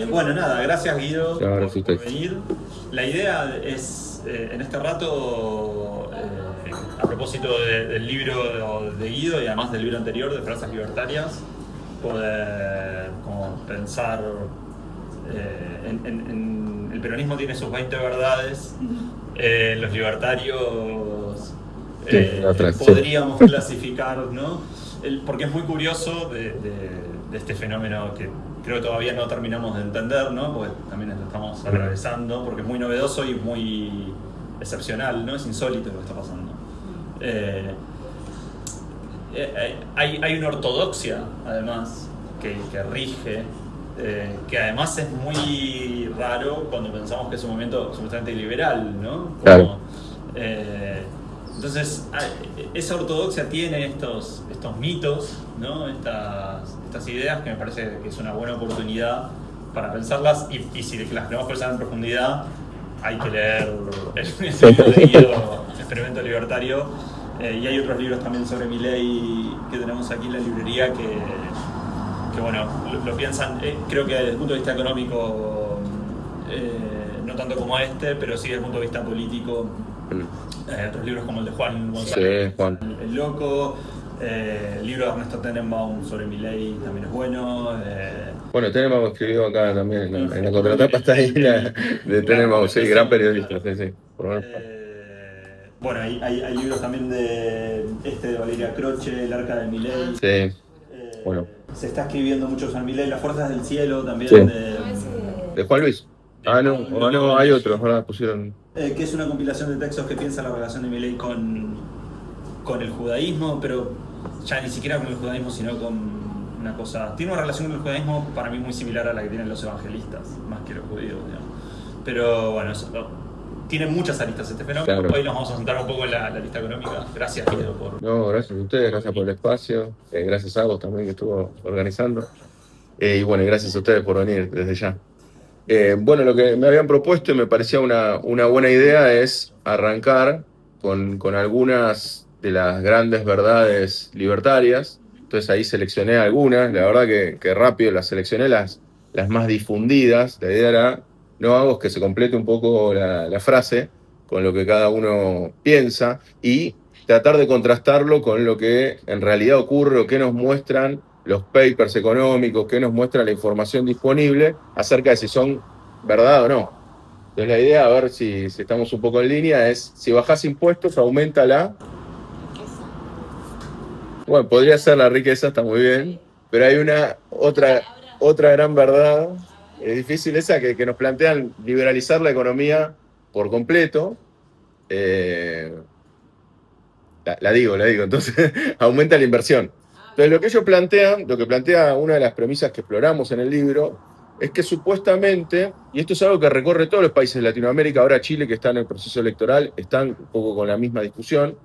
Bueno, nada, gracias Guido Claro, gracias a por usted. venir. La idea es, en este rato, a propósito del libro de Guido y además del libro anterior de Frases Libertarias, poder como pensar el peronismo tiene sus 20 verdades, los libertarios Sí, la otra, sí. podríamos clasificar, ¿no? Porque es muy curioso de este fenómeno que creo que todavía no terminamos de entender, ¿no? Porque también lo estamos atravesando, porque es muy novedoso y muy excepcional, ¿no? Es insólito lo que está pasando. Hay una ortodoxia, además, que rige, que además es muy raro cuando pensamos que es un movimiento supuestamente liberal, ¿no? Como, Claro. Entonces, esa ortodoxia tiene estos mitos, ¿no? Estas ideas que me parece que es una buena oportunidad para pensarlas y si las queremos pensar en profundidad, hay que leer el libro de Guido, Experimento Libertario, y hay otros libros también sobre Milei que tenemos aquí en la librería que bueno, lo piensan, creo que desde el punto de vista económico, no tanto como este, pero sí desde el punto de vista político. Otros libros como el de Juan González, Sí, Juan. El Loco, el libro de Ernesto Tenenbaum sobre Milei también es bueno. Bueno, Tenenbaum escribió acá también, en la contratapa está ahí de Tenenbaum, sí, gran periodista, sí, sí. Por lo menos. Bueno, hay libros también de Valeria Croce, El Arca de Milei. Sí, bueno. Se está escribiendo mucho sobre Milei, Las Fuerzas del Cielo también. Sí. ¿De Juan Luis? No, hay otros, ¿verdad? Pusieron. Que es una compilación de textos que piensa la relación de Milei con el judaísmo, pero ya ni siquiera con el judaísmo, sino con una cosa... Tiene una relación con el judaísmo para mí muy similar a la que tienen los evangelistas, más que los judíos, digamos. Pero bueno, tiene muchas aristas este fenómeno. Claro. Hoy nos vamos a centrar un poco en la lista económica. Gracias, Guido, por... No, gracias a ustedes, gracias por el espacio, gracias a vos también que estuvo organizando. Y bueno, gracias a ustedes por venir desde ya. Bueno, lo que me habían propuesto y me parecía una buena idea es arrancar con algunas de las grandes verdades libertarias. Entonces ahí seleccioné algunas, la verdad que rápido las seleccioné, las más difundidas. La idea era, no hago es que se complete un poco la frase con lo que cada uno piensa y tratar de contrastarlo con lo que en realidad ocurre o que nos muestran los papers económicos, que nos muestra la información disponible acerca de si son verdad o no. Entonces la idea, a ver si estamos un poco en línea, es si bajás impuestos, aumenta la... Bueno, podría ser la riqueza, está muy bien, pero hay otra gran verdad, es difícil esa, que nos plantean liberalizar la economía por completo. La digo, entonces aumenta la inversión. Entonces lo que ellos plantean, lo que plantea una de las premisas que exploramos en el libro, es que supuestamente, y esto es algo que recorre todos los países de Latinoamérica, ahora Chile que está en el proceso electoral, están un poco con la misma discusión,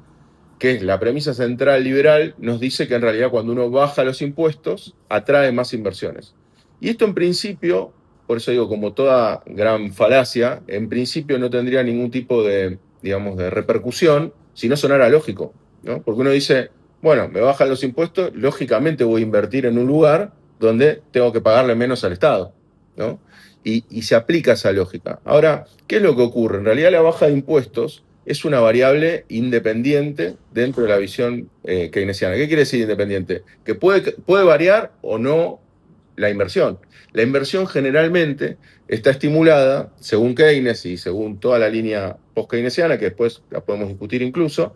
que es la premisa central liberal, nos dice que en realidad cuando uno baja los impuestos, atrae más inversiones. Y esto en principio, por eso digo, como toda gran falacia, en principio no tendría ningún tipo de, digamos, de repercusión si no sonara lógico, ¿no? Porque uno dice, bueno, me bajan los impuestos, lógicamente voy a invertir en un lugar donde tengo que pagarle menos al Estado, ¿no? Y se aplica esa lógica. Ahora, ¿qué es lo que ocurre? En realidad la baja de impuestos es una variable independiente dentro de la visión keynesiana. ¿Qué quiere decir independiente? Que puede variar o no la inversión. La inversión generalmente está estimulada, según Keynes y según toda la línea post-keynesiana, que después la podemos discutir incluso,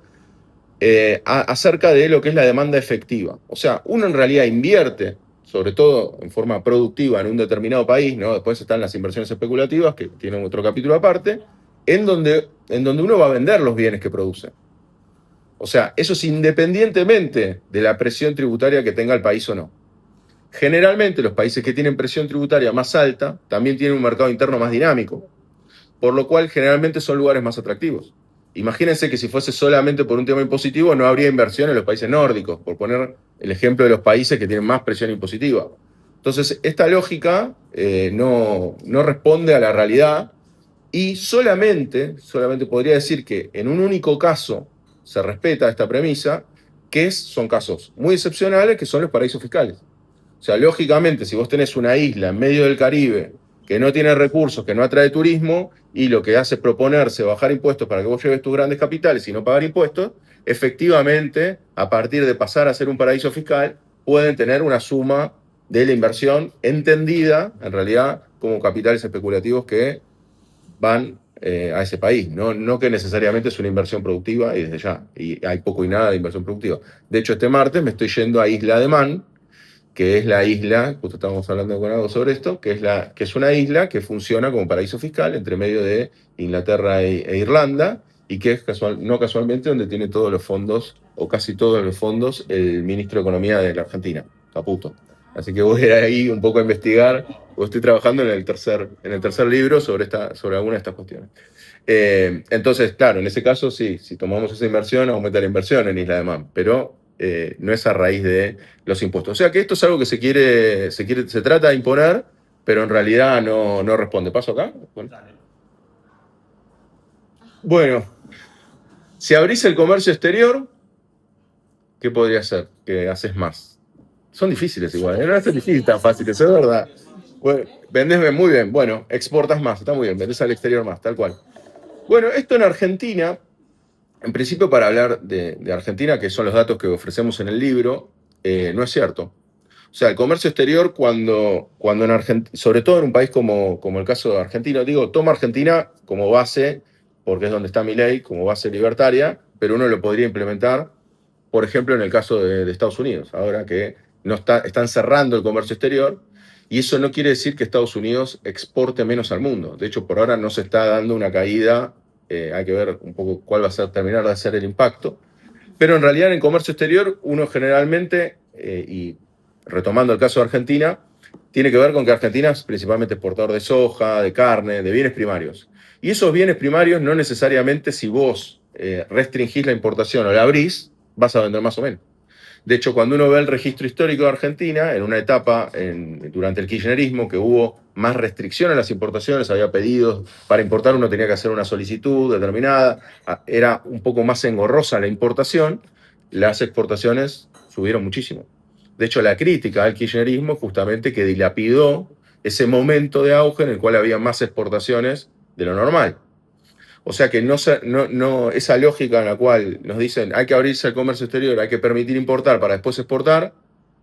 acerca de lo que es la demanda efectiva. O sea, uno en realidad invierte, sobre todo en forma productiva en un determinado país, ¿no? Después están las inversiones especulativas, que tienen otro capítulo aparte, en donde uno va a vender los bienes que produce. O sea, eso es independientemente de la presión tributaria que tenga el país o no. Generalmente los países que tienen presión tributaria más alta también tienen un mercado interno más dinámico, por lo cual generalmente son lugares más atractivos. Imagínense que si fuese solamente por un tema impositivo no habría inversión en los países nórdicos, por poner el ejemplo de los países que tienen más presión impositiva. Entonces, esta lógica no responde a la realidad y solamente podría decir que en un único caso se respeta esta premisa, son casos muy excepcionales, que son los paraísos fiscales. O sea, lógicamente, si vos tenés una isla en medio del Caribe que no tiene recursos, que no atrae turismo, y lo que hace es proponerse bajar impuestos para que vos lleves tus grandes capitales y no pagar impuestos, efectivamente, a partir de pasar a ser un paraíso fiscal, pueden tener una suma de la inversión entendida, en realidad, como capitales especulativos que van a ese país, no que necesariamente es una inversión productiva y desde ya, y hay poco y nada de inversión productiva. De hecho, este martes me estoy yendo a Isla de Man, que es la isla, justo estábamos hablando con algo sobre esto, que es una isla que funciona como paraíso fiscal entre medio de Inglaterra e Irlanda, y que es no casualmente donde tiene todos los fondos, o casi todos los fondos, el ministro de Economía de la Argentina, Caputo. Así que voy a ir ahí un poco a investigar, o estoy trabajando en el tercer libro sobre alguna de estas cuestiones. Entonces, claro, en ese caso sí, si tomamos esa inversión, aumenta la inversión en Isla de Man, pero no es a raíz de los impuestos. O sea que esto es algo que se trata de imponer, pero en realidad no responde. ¿Paso acá? Bueno, si abrís el comercio exterior, ¿qué podría ser? Que haces más. Son difíciles igual, no es difícil tan fácil, eso es verdad. Bueno, vendés muy bien, bueno, exportas más, está muy bien, vendés al exterior más, tal cual. Bueno, esto en Argentina, en principio para hablar de Argentina, que son los datos que ofrecemos en el libro, no es cierto. O sea, el comercio exterior cuando en Argentina, sobre todo en un país como el caso de Argentina, digo, toma Argentina como base, porque es donde está Milei, como base libertaria, pero uno lo podría implementar, por ejemplo, en el caso de Estados Unidos, ahora que están cerrando el comercio exterior, y eso no quiere decir que Estados Unidos exporte menos al mundo. De hecho, por ahora no se está dando una caída, hay que ver un poco cuál va a terminar de ser el impacto, pero en realidad en el comercio exterior uno generalmente, y retomando el caso de Argentina, tiene que ver con que Argentina es principalmente exportador de soja, de carne, de bienes primarios. Y esos bienes primarios no necesariamente si vos restringís la importación o la abrís, vas a vender más o menos. De hecho, cuando uno ve el registro histórico de Argentina, en una etapa durante el kirchnerismo que hubo más restricción a las importaciones, había pedidos para importar, uno tenía que hacer una solicitud determinada, era un poco más engorrosa la importación, las exportaciones subieron muchísimo. De hecho, la crítica al kirchnerismo justamente que dilapidó ese momento de auge en el cual había más exportaciones de lo normal. O sea que esa lógica en la cual nos dicen hay que abrirse al comercio exterior, hay que permitir importar para después exportar,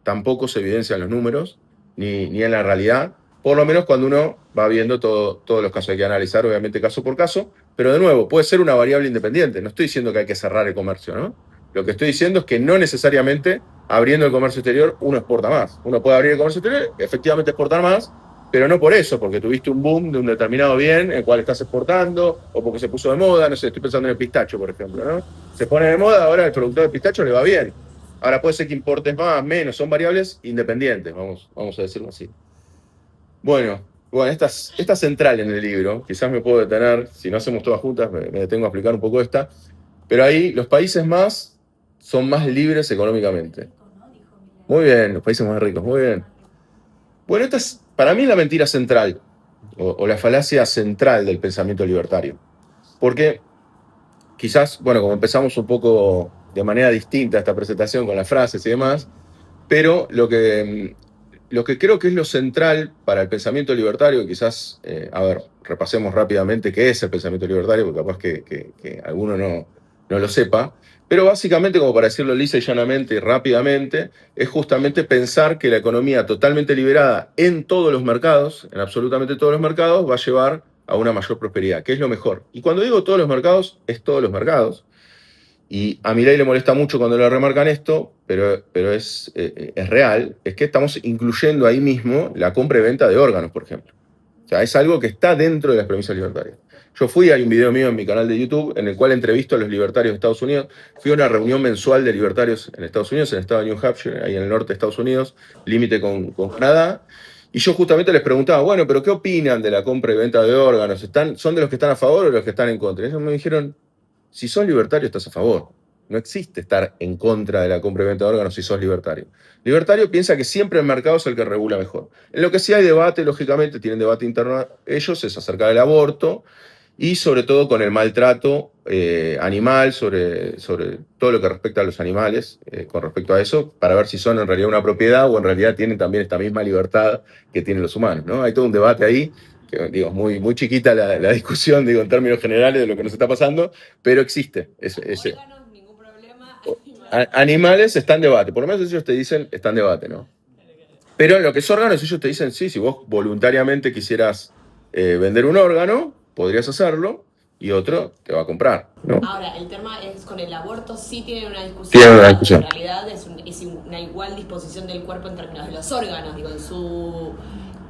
tampoco se evidencia en los números ni en la realidad, por lo menos cuando uno va viendo todos los casos. Hay que analizar, obviamente, caso por caso, pero de nuevo, puede ser una variable independiente. No estoy diciendo que hay que cerrar el comercio, ¿no? Lo que estoy diciendo es que no necesariamente abriendo el comercio exterior uno exporta más. Uno puede abrir el comercio exterior, efectivamente exportar más, pero no por eso, porque tuviste un boom de un determinado bien en el cual estás exportando, o porque se puso de moda, no sé, estoy pensando en el pistacho, por ejemplo, ¿no? Se pone de moda, ahora el productor de pistacho le va bien. Ahora puede ser que importes más, menos, son variables independientes, vamos a decirlo así. Bueno, esta es central en el libro, quizás me puedo detener, si no hacemos todas juntas, me detengo a explicar un poco esta, pero ahí los países son más libres económicamente. Muy bien, los países más ricos, muy bien. Bueno, esta es para mí la mentira central, o la falacia central del pensamiento libertario. Porque quizás, bueno, como empezamos un poco de manera distinta esta presentación con las frases y demás, pero lo que creo que es lo central para el pensamiento libertario, quizás, repasemos rápidamente qué es el pensamiento libertario, porque capaz que alguno no lo sepa, pero básicamente, como para decirlo lisa y llanamente y rápidamente, es justamente pensar que la economía totalmente liberada en todos los mercados, en absolutamente todos los mercados, va a llevar a una mayor prosperidad, que es lo mejor. Y cuando digo todos los mercados, es todos los mercados. Y a Milei le molesta mucho cuando le remarcan esto, pero es real, es que estamos incluyendo ahí mismo la compra y venta de órganos, por ejemplo. O sea, es algo que está dentro de las premisas libertarias. Hay un video mío en mi canal de YouTube en el cual entrevisto a los libertarios de Estados Unidos. Fui a una reunión mensual de libertarios en Estados Unidos, en el estado de New Hampshire, ahí en el norte de Estados Unidos, límite con Canadá. Y yo justamente les preguntaba, bueno, pero ¿qué opinan de la compra y venta de órganos? ¿Son de los que están a favor o de los que están en contra? Y ellos me dijeron, si sos libertario, estás a favor. No existe estar en contra de la compra y venta de órganos si sos libertario. Libertario piensa que siempre el mercado es el que regula mejor. En lo que sí hay debate, lógicamente, tienen debate interno ellos, es acerca del aborto. y sobre todo con el maltrato animal, sobre todo lo que respecta a los animales, con respecto a eso, para ver si son en realidad una propiedad o en realidad tienen también esta misma libertad que tienen los humanos, ¿no? Hay todo un debate ahí, que digo, muy chiquita la discusión, digo, en términos generales de lo que nos está pasando, pero existe. Órganos, ningún problema. Animales está en debate, por lo menos ellos te dicen está en debate, ¿no? Pero en lo que es órganos, ellos te dicen, sí, si vos voluntariamente quisieras vender un órgano, podrías hacerlo y otro te va a comprar, ¿no? Ahora, el tema es con el aborto, sí tienen una discusión. Tienen una discusión. En realidad es una igual disposición del cuerpo en términos de los órganos, digo, en su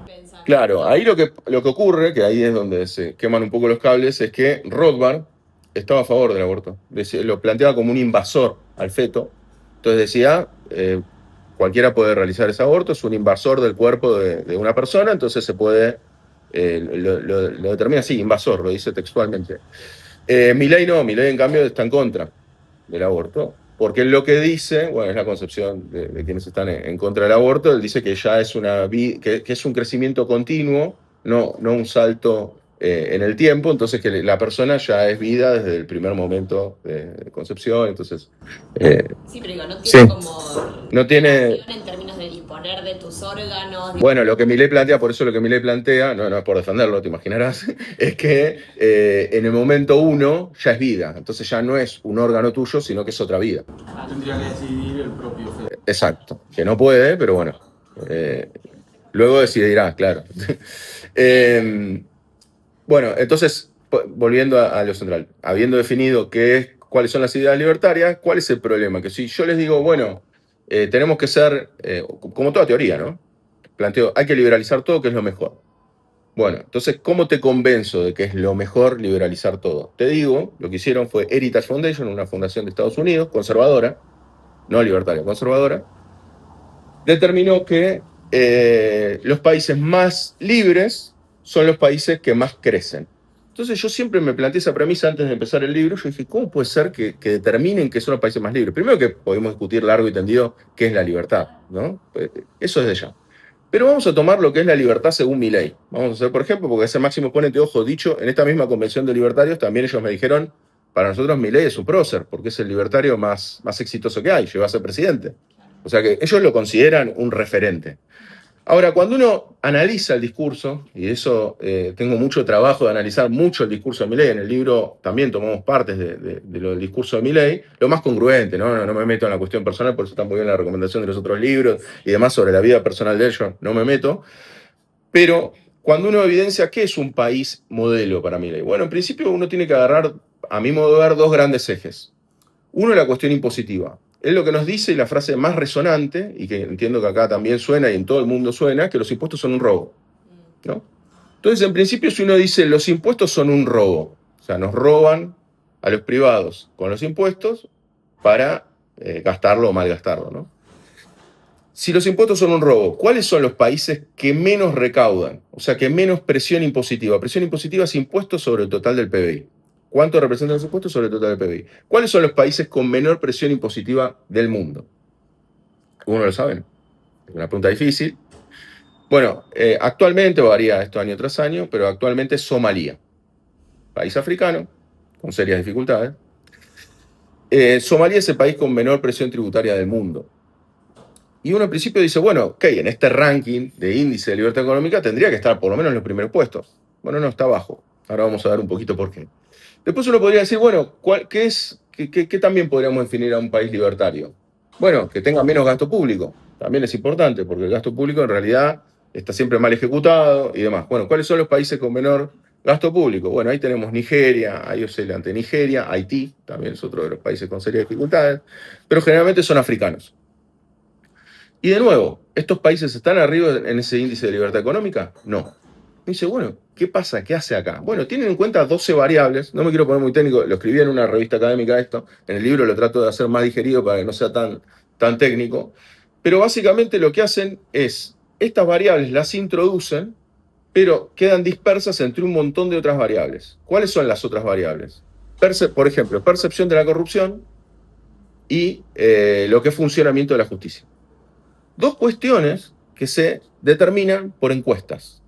pensamiento. Claro, ahí lo que ocurre, que ahí es donde se queman un poco los cables, es que Rothbard estaba a favor del aborto. Lo planteaba como un invasor al feto. Entonces decía, cualquiera puede realizar ese aborto, es un invasor del cuerpo de una persona, entonces se puede, lo determina así, invasor, lo dice textualmente. Milei no, Milei en cambio está en contra del aborto, porque él lo que dice, bueno, es la concepción de quienes están en contra del aborto, él dice que ya es que es un crecimiento continuo, no un salto en el tiempo, entonces que la persona ya es vida desde el primer momento de concepción, entonces... sí, pero digo, no tiene sí, como... no tiene... en términos de disponer de tus órganos... Bueno, lo que Milei plantea, por eso lo que Milei plantea, no es por defenderlo, te imaginarás, es que en el momento uno ya es vida, entonces ya no es un órgano tuyo, sino que es otra vida. Tendría que decidir el propio feto. Exacto, que no puede, pero bueno, luego decidirá, claro. Bueno, entonces, volviendo a lo central, habiendo definido cuáles son las ideas libertarias, ¿cuál es el problema? Que si yo les digo, bueno, tenemos que ser, como toda teoría, ¿no? Planteo, hay que liberalizar todo, que es lo mejor. Bueno, entonces, ¿cómo te convenzo de que es lo mejor liberalizar todo? Te digo, lo que hicieron fue Heritage Foundation, una fundación de Estados Unidos, conservadora, no libertaria, conservadora, determinó que los países más libres son los países que más crecen. Entonces yo siempre me planteé esa premisa antes de empezar el libro. Yo dije, ¿cómo puede ser que determinen que son los países más libres? Primero que podemos discutir largo y tendido qué es la libertad, ¿no? Eso es de ya. Pero vamos a tomar lo que es la libertad según Milei. Vamos a hacer, por ejemplo, porque ese máximo exponente, ojo, dicho, en esta misma convención de libertarios, también ellos me dijeron, para nosotros Milei es un prócer, porque es el libertario más exitoso que hay, llegó a ser presidente. O sea que ellos lo consideran un referente. Ahora, cuando uno analiza el discurso, y de eso tengo mucho trabajo de analizar mucho el discurso de Milei, en el libro también tomamos partes de lo del discurso de Milei, lo más congruente, ¿no? No me meto en la cuestión personal, por eso está muy bien la recomendación de los otros libros y demás sobre la vida personal de ellos, no me meto. Pero cuando uno evidencia qué es un país modelo para Milei, bueno, en principio uno tiene que agarrar, a mi modo de ver, dos grandes ejes. Uno, la cuestión impositiva. Es lo que nos dice, y la frase más resonante, y que entiendo que acá también suena y en todo el mundo suena, que los impuestos son un robo, ¿no? Entonces, en principio, si uno dice los impuestos son un robo, o sea, nos roban a los privados con los impuestos para gastarlo o malgastarlo, ¿no? Si los impuestos son un robo, ¿cuáles son los países que menos recaudan? O sea, que menos presión impositiva. Presión impositiva es impuestos sobre el total del PBI. ¿Cuánto representan los impuestos sobre el total del PBI? ¿Cuáles son los países con menor presión impositiva del mundo? ¿Alguno lo saben? Es una pregunta difícil. Bueno, actualmente, varía esto año tras año, pero actualmente es Somalia. País africano, con serias dificultades. Somalia es el país con menor presión tributaria del mundo. Y uno al principio dice, bueno, ok, en este ranking de índice de libertad económica tendría que estar por lo menos en los primeros puestos. Bueno, no, está abajo. Ahora vamos a ver un poquito por qué. Después uno podría decir, bueno, ¿qué también podríamos definir a un país libertario? Bueno, que tenga menos gasto público. También es importante, porque el gasto público en realidad está siempre mal ejecutado y demás. Bueno, ¿cuáles son los países con menor gasto público? Bueno, ahí tenemos Nigeria, ahí os ante Nigeria, Haití, también es otro de los países con serias dificultades, pero generalmente son africanos. Y de nuevo, ¿estos países están arriba en ese índice de libertad económica? No. Dice, bueno, ¿qué pasa? ¿Qué hace acá? Bueno, tienen en cuenta 12 variables. No me quiero poner muy técnico, lo escribí en una revista académica esto. En el libro lo trato de hacer más digerido para que no sea tan técnico. Pero básicamente lo que hacen es, estas variables las introducen, pero quedan dispersas entre un montón de otras variables. ¿Cuáles son las otras variables? Por ejemplo, percepción de la corrupción y lo que es funcionamiento de la justicia. Dos cuestiones que se determinan por encuestas.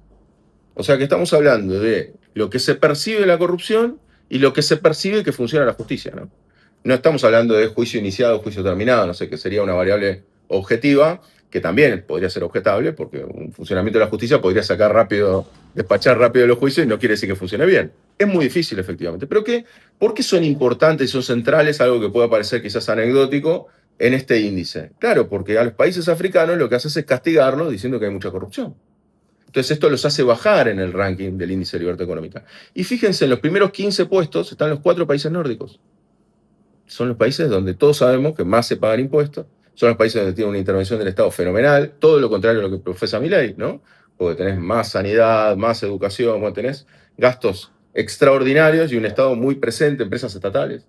O sea que estamos hablando de lo que se percibe de la corrupción y lo que se percibe que funciona la justicia, ¿no? No estamos hablando de juicio iniciado o juicio terminado, no sé, que sería una variable objetiva, que también podría ser objetable, porque un funcionamiento de la justicia podría despachar rápido los juicios y no quiere decir que funcione bien. Es muy difícil, efectivamente. Pero ¿por qué son importantes y son centrales, algo que pueda parecer quizás anecdótico, en este índice? Claro, porque a los países africanos lo que hace es castigarlos diciendo que hay mucha corrupción. Entonces esto los hace bajar en el ranking del índice de libertad económica. Y fíjense, en los primeros 15 puestos están los 4 países nórdicos. Son los países donde todos sabemos que más se pagan impuestos, son los países donde tienen una intervención del Estado fenomenal, todo lo contrario a lo que profesa Milei, ¿no? Porque tenés más sanidad, más educación, bueno, tenés gastos extraordinarios y un Estado muy presente, empresas estatales.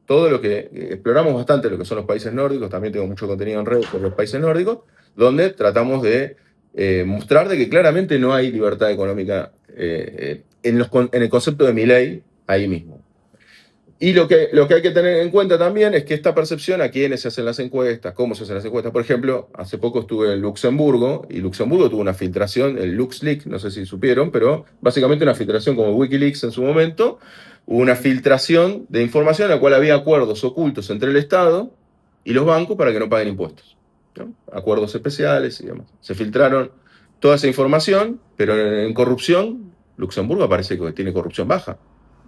Todo lo que exploramos bastante, lo que son los países nórdicos, también tengo mucho contenido en redes sobre los países nórdicos, donde tratamos de mostrar de que claramente no hay libertad económica en el concepto de Milei ahí mismo. Y lo que hay que tener en cuenta también es que esta percepción a quiénes se hacen las encuestas, cómo se hacen las encuestas. Por ejemplo, hace poco estuve en Luxemburgo y Luxemburgo tuvo una filtración, el LuxLeaks, no sé si supieron, pero básicamente una filtración como Wikileaks en su momento, hubo una filtración de información en la cual había acuerdos ocultos entre el Estado y los bancos para que no paguen impuestos, ¿no? Acuerdos especiales y demás. Se filtraron toda esa información, pero en corrupción, Luxemburgo parece que tiene corrupción baja.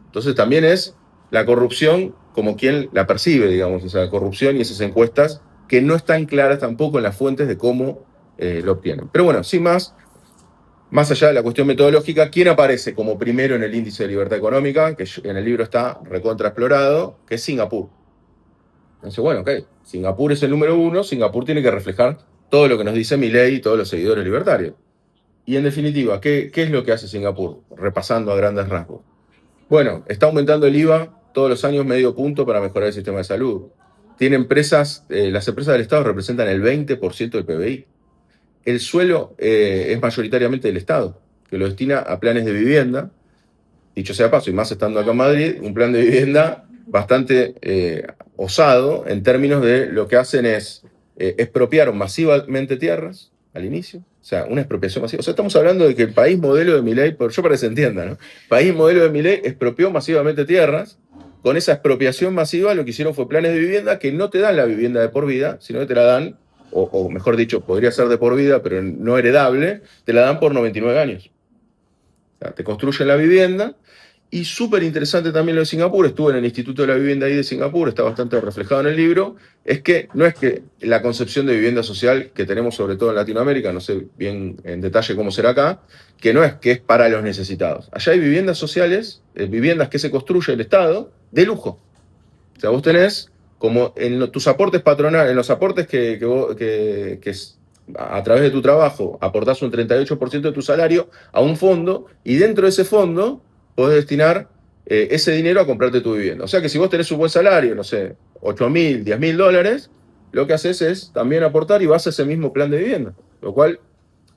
Entonces también es la corrupción como quien la percibe, digamos, esa corrupción y esas encuestas que no están claras tampoco en las fuentes de cómo lo obtienen. Pero bueno, sin más allá de la cuestión metodológica, ¿quién aparece como primero en el índice de libertad económica? Que en el libro está recontra explorado, que es Singapur. Entonces, bueno, ok, Singapur es el número 1, Singapur tiene que reflejar todo lo que nos dice Milei y todos los seguidores libertarios. Y en definitiva, ¿qué es lo que hace Singapur? Repasando a grandes rasgos. Bueno, está aumentando el IVA todos los años medio punto para mejorar el sistema de salud. Tiene empresas, las empresas del Estado representan el 20% del PBI. El suelo es mayoritariamente del Estado, que lo destina a planes de vivienda. Dicho sea paso, y más estando acá en Madrid, un plan de vivienda bastante osado en términos de lo que hacen es expropiaron masivamente tierras al inicio. O sea, una expropiación masiva. O sea, estamos hablando de que el país modelo de Milei, yo para que se entienda, ¿no? El país modelo de Milei expropió masivamente tierras. Con esa expropiación masiva lo que hicieron fue planes de vivienda que no te dan la vivienda de por vida, sino que te la dan, o mejor dicho, podría ser de por vida, pero no heredable, te la dan por 99 años. O sea, te construyen la vivienda. Y súper interesante también lo de Singapur, estuve en el Instituto de la Vivienda ahí de Singapur, está bastante reflejado en el libro, es que no es que la concepción de vivienda social que tenemos sobre todo en Latinoamérica, no sé bien en detalle cómo será acá, que no es que es para los necesitados. Allá hay viviendas sociales, viviendas que se construye el Estado, de lujo. O sea, vos tenés como en tus aportes patronales, en los aportes que a través de tu trabajo aportás un 38% de tu salario a un fondo, y dentro de ese fondo podés destinar ese dinero a comprarte tu vivienda. O sea que si vos tenés un buen salario, no sé, $8.000, $10.000, lo que haces es también aportar y vas a ese mismo plan de vivienda. Lo cual,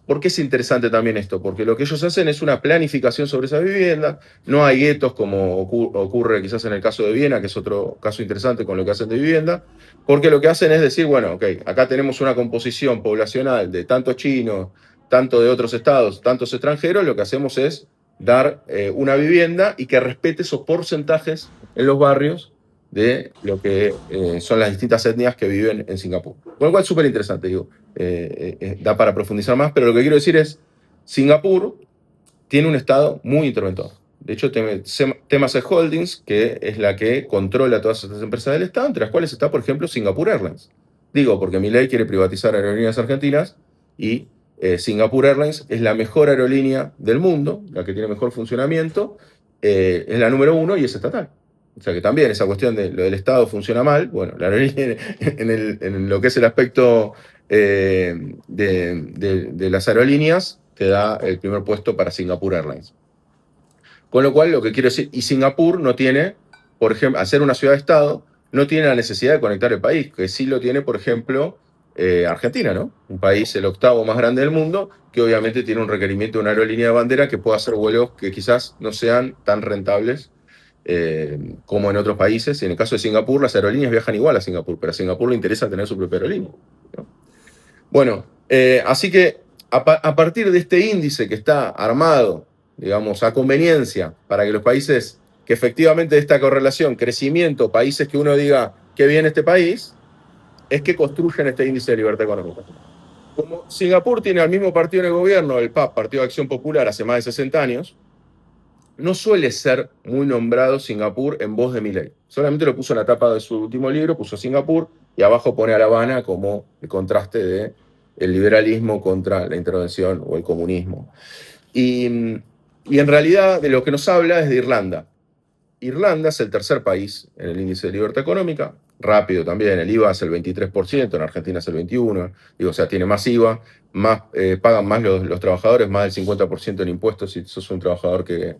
¿por qué es interesante también esto? Porque lo que ellos hacen es una planificación sobre esa vivienda. No hay guetos como ocurre quizás en el caso de Viena, que es otro caso interesante con lo que hacen de vivienda. Porque lo que hacen es decir, bueno, ok, acá tenemos una composición poblacional de tantos chinos, tanto de otros estados, tantos extranjeros, lo que hacemos es dar una vivienda y que respete esos porcentajes en los barrios de lo que son las distintas etnias que viven en Singapur. Con lo cual es súper interesante, digo, da para profundizar más, pero lo que quiero decir es, Singapur tiene un Estado muy interventor. De hecho, Temasek Holdings, que es la que controla todas estas empresas del Estado, entre las cuales está, por ejemplo, Singapore Airlines. Digo, porque Milei quiere privatizar aerolíneas argentinas y Singapore Airlines es la mejor aerolínea del mundo, la que tiene mejor funcionamiento, es la número 1 y es estatal. O sea que también esa cuestión de lo del Estado funciona mal. Bueno, la aerolínea en lo que es el aspecto de las aerolíneas te da el primer puesto para Singapore Airlines. Con lo cual, lo que quiero decir, y Singapur no tiene, por ejemplo, al ser una ciudad-estado, no tiene la necesidad de conectar el país, que sí lo tiene, por ejemplo, Argentina, ¿no? Un país, el 8º más grande del mundo, que obviamente tiene un requerimiento de una aerolínea de bandera que pueda hacer vuelos que quizás no sean tan rentables como en otros países. Y en el caso de Singapur, las aerolíneas viajan igual a Singapur, pero a Singapur le interesa tener su propia aerolínea, ¿no? Bueno, así que a partir de este índice que está armado digamos, a conveniencia para que los países que efectivamente esta correlación, crecimiento, países que uno diga qué bien este país, es que construyen este índice de libertad económica. Como Singapur tiene al mismo partido en el gobierno, el PAP, Partido de Acción Popular, hace más de 60 años, no suele ser muy nombrado Singapur en voz de Milei. Solamente lo puso en la tapa de su último libro, puso Singapur, y abajo pone a La Habana como el contraste de el liberalismo contra la intervención o el comunismo. Y en realidad de lo que nos habla es de Irlanda. Irlanda es el tercer país en el índice de libertad económica, rápido también, el IVA es el 23%, en Argentina es el 21%, digo, o sea, tiene más IVA, más, pagan más los trabajadores, más del 50% en impuestos si sos un trabajador que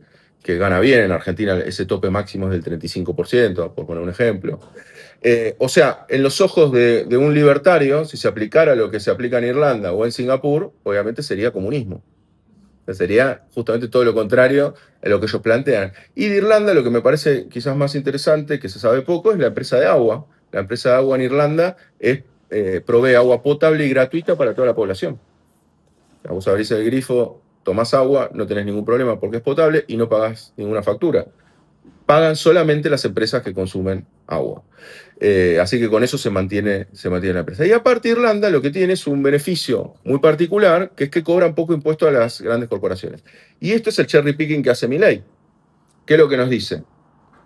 gana bien. En Argentina ese tope máximo es del 35%, por poner un ejemplo. O sea, en los ojos de un libertario, si se aplicara lo que se aplica en Irlanda o en Singapur, obviamente sería comunismo. Sería justamente todo lo contrario a lo que ellos plantean. Y de Irlanda lo que me parece quizás más interesante, que se sabe poco, es la empresa de agua. La empresa de agua en Irlanda provee agua potable y gratuita para toda la población. Vos abrís el grifo, tomás agua, no tenés ningún problema porque es potable y no pagás ninguna factura. Pagan solamente las empresas que consumen agua. Así que con eso se mantiene la empresa. Y aparte Irlanda lo que tiene es un beneficio muy particular, que es que cobran poco impuesto a las grandes corporaciones. Y esto es el cherry picking que hace Milei. ¿Qué es lo que nos dice?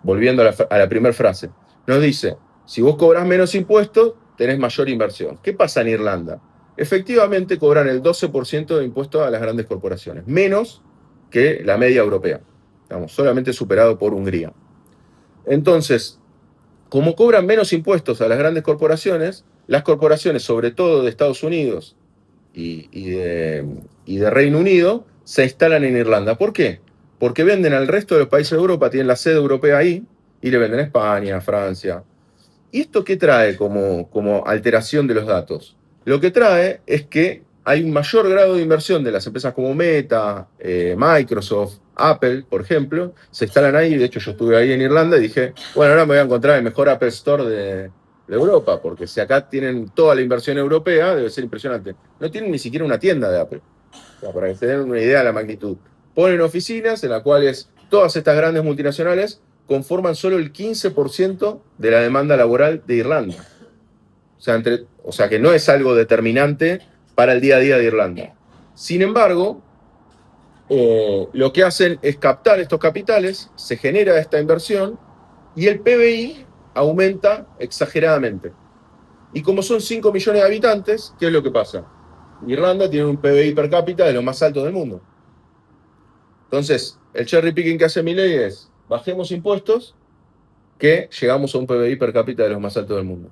Volviendo a la primera frase. Nos dice, si vos cobras menos impuestos, tenés mayor inversión. ¿Qué pasa en Irlanda? Efectivamente cobran el 12% de impuestos a las grandes corporaciones, menos que la media europea. Estamos solamente superado por Hungría. Entonces, como cobran menos impuestos a las grandes corporaciones, las corporaciones, sobre todo de Estados Unidos y de Reino Unido, se instalan en Irlanda. ¿Por qué? Porque venden al resto de los países de Europa, tienen la sede europea ahí, y le venden a España, a Francia. ¿Y esto qué trae como alteración de los datos? Lo que trae es que hay un mayor grado de inversión de las empresas como Meta, Microsoft, Apple, por ejemplo, se instalan ahí. De hecho, yo estuve ahí en Irlanda y dije, bueno, ahora me voy a encontrar el mejor Apple Store de Europa, porque si acá tienen toda la inversión europea, debe ser impresionante. No tienen ni siquiera una tienda de Apple, o sea, para que se den una idea de la magnitud. Ponen oficinas en las cuales todas estas grandes multinacionales conforman solo el 15% de la demanda laboral de Irlanda. O sea que no es algo determinante para el día a día de Irlanda. Sin embargo, lo que hacen es captar estos capitales, se genera esta inversión y el PBI aumenta exageradamente. Y como son 5 millones de habitantes, ¿qué es lo que pasa? Irlanda tiene un PBI per cápita de los más altos del mundo. Entonces, el cherry picking que hace Milei es, bajemos impuestos, que llegamos a un PBI per cápita de los más altos del mundo.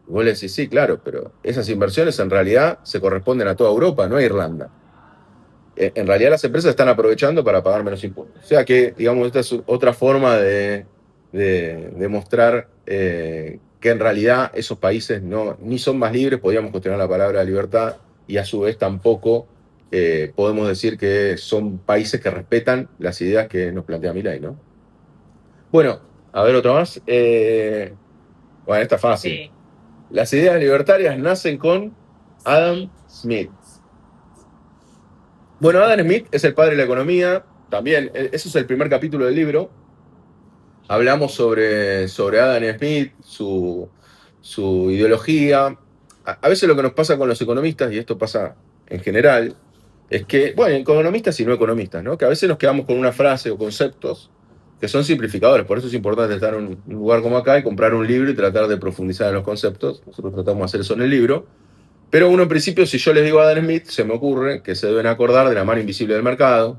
Y vos le decís, sí, claro, pero esas inversiones en realidad se corresponden a toda Europa, no a Irlanda. En realidad las empresas están aprovechando para pagar menos impuestos. O sea que, digamos, esta es otra forma de mostrar que en realidad esos países ni son más libres, podríamos cuestionar la palabra libertad, y a su vez tampoco podemos decir que son países que respetan las ideas que nos plantea Milei, ¿no? Bueno, a ver otro más. Bueno, esta es fácil. Sí. Las ideas libertarias nacen con Adam Smith. Bueno, Adam Smith es el padre de la economía, también, eso es el primer capítulo del libro. Hablamos sobre Adam Smith, su ideología. A veces lo que nos pasa con los economistas, y esto pasa en general, es que, bueno, economistas y no economistas, ¿no? Que a veces nos quedamos con una frase o conceptos que son simplificadores. Por eso es importante estar en un lugar como acá y comprar un libro y tratar de profundizar en los conceptos. Nosotros tratamos de hacer eso en el libro. Pero uno, en principio, si yo les digo a Adam Smith, se me ocurre que se deben acordar de la mano invisible del mercado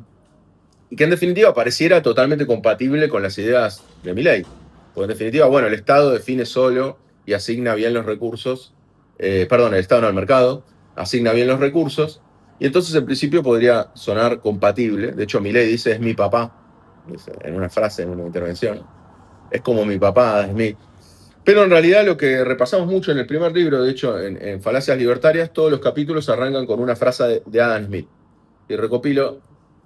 y que en definitiva pareciera totalmente compatible con las ideas de Milei. Porque en definitiva, bueno, el Estado define solo y asigna bien los recursos, el Estado no, el mercado, asigna bien los recursos, y entonces en principio podría sonar compatible. De hecho, Milei dice, es mi papá, en una frase, en una intervención, es como mi papá, Adam Smith. Pero en realidad lo que repasamos mucho en el primer libro, de hecho, en Falacias Libertarias, todos los capítulos arrancan con una frase de Adam Smith. Y recopilo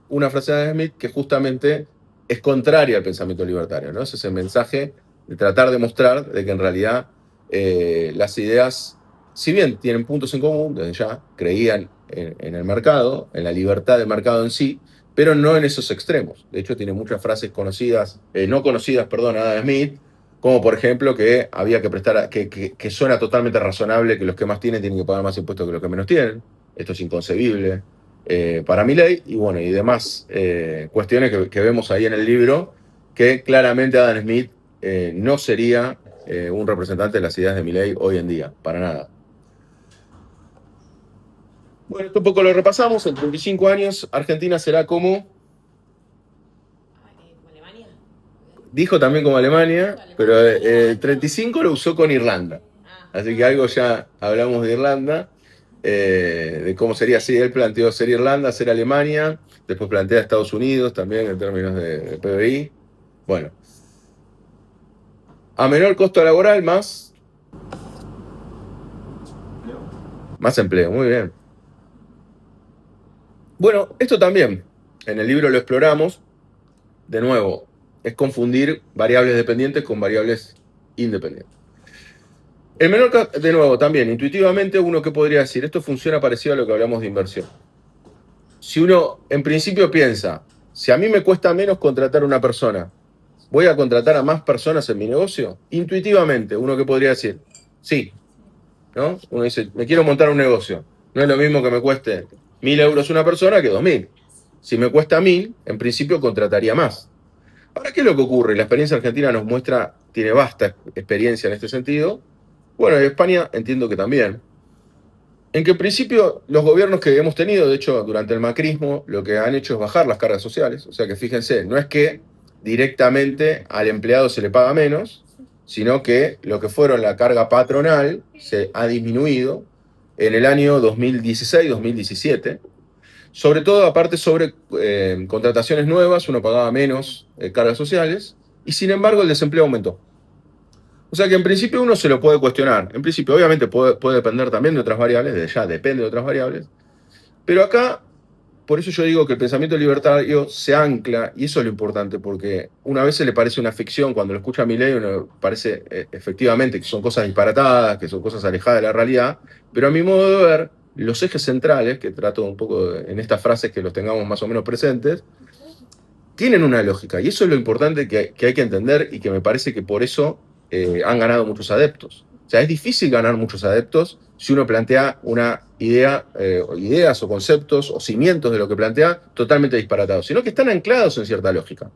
una frase de Adam Smith que justamente es contraria al pensamiento libertario, ¿no? Ese es el mensaje de tratar de mostrar de que en realidad las ideas, si bien tienen puntos en común, desde ya creían en el mercado, en la libertad del mercado en sí, pero no en esos extremos. De hecho, tiene muchas frases conocidas, no conocidas, perdón, a Adam Smith, como por ejemplo que había que prestar, que suena totalmente razonable que los que más tienen que pagar más impuestos que los que menos tienen. Esto es inconcebible para Milei, y bueno, y demás cuestiones que vemos ahí en el libro, que claramente Adam Smith no sería un representante de las ideas de Milei hoy en día, para nada. Bueno, esto un poco lo repasamos. En 35 años, Argentina será como... ¿Como Alemania? Dijo también como Alemania, pero 35 lo usó con Irlanda. Así que algo ya hablamos de Irlanda, de cómo sería así. Él planteó ser Irlanda, ser Alemania, después plantea Estados Unidos también en términos de PBI. Bueno, a menor costo laboral, más empleo, muy bien. Bueno, esto también, en el libro lo exploramos. De nuevo, es confundir variables dependientes con variables independientes. El menor, de nuevo, también, intuitivamente, uno que podría decir, esto funciona parecido a lo que hablamos de inversión. Si uno, en principio, piensa, si a mí me cuesta menos contratar a una persona, ¿voy a contratar a más personas en mi negocio? Intuitivamente, uno que podría decir, sí, ¿no? Uno dice, me quiero montar un negocio. No es lo mismo que me cueste 1.000 euros una persona que 2.000. Si me cuesta 1.000, en principio contrataría más. Ahora, ¿qué es lo que ocurre? La experiencia argentina nos muestra, tiene vasta experiencia en este sentido. Bueno, en España entiendo que también. En que en principio los gobiernos que hemos tenido, de hecho, durante el macrismo, lo que han hecho es bajar las cargas sociales. O sea que fíjense, no es que directamente al empleado se le paga menos, sino que lo que fueron la carga patronal se ha disminuido en el año 2016-2017. Sobre todo, aparte, sobre contrataciones nuevas, uno pagaba menos cargas sociales, y sin embargo el desempleo aumentó. O sea que en principio uno se lo puede cuestionar. En principio, obviamente, puede depender también de otras variables, desde ya depende de otras variables, pero acá, por eso yo digo que el pensamiento libertario se ancla, y eso es lo importante, porque una vez se le parece una ficción, cuando lo escucha a Milei, uno parece efectivamente que son cosas disparatadas, que son cosas alejadas de la realidad, pero a mi modo de ver, los ejes centrales, que trato un poco en estas frases que los tengamos más o menos presentes, tienen una lógica, y eso es lo importante que hay que entender, y que me parece que por eso han ganado muchos adeptos. O sea, es difícil ganar muchos adeptos si uno plantea una idea, ideas o conceptos o cimientos de lo que plantea totalmente disparatados, sino que están anclados en cierta lógica.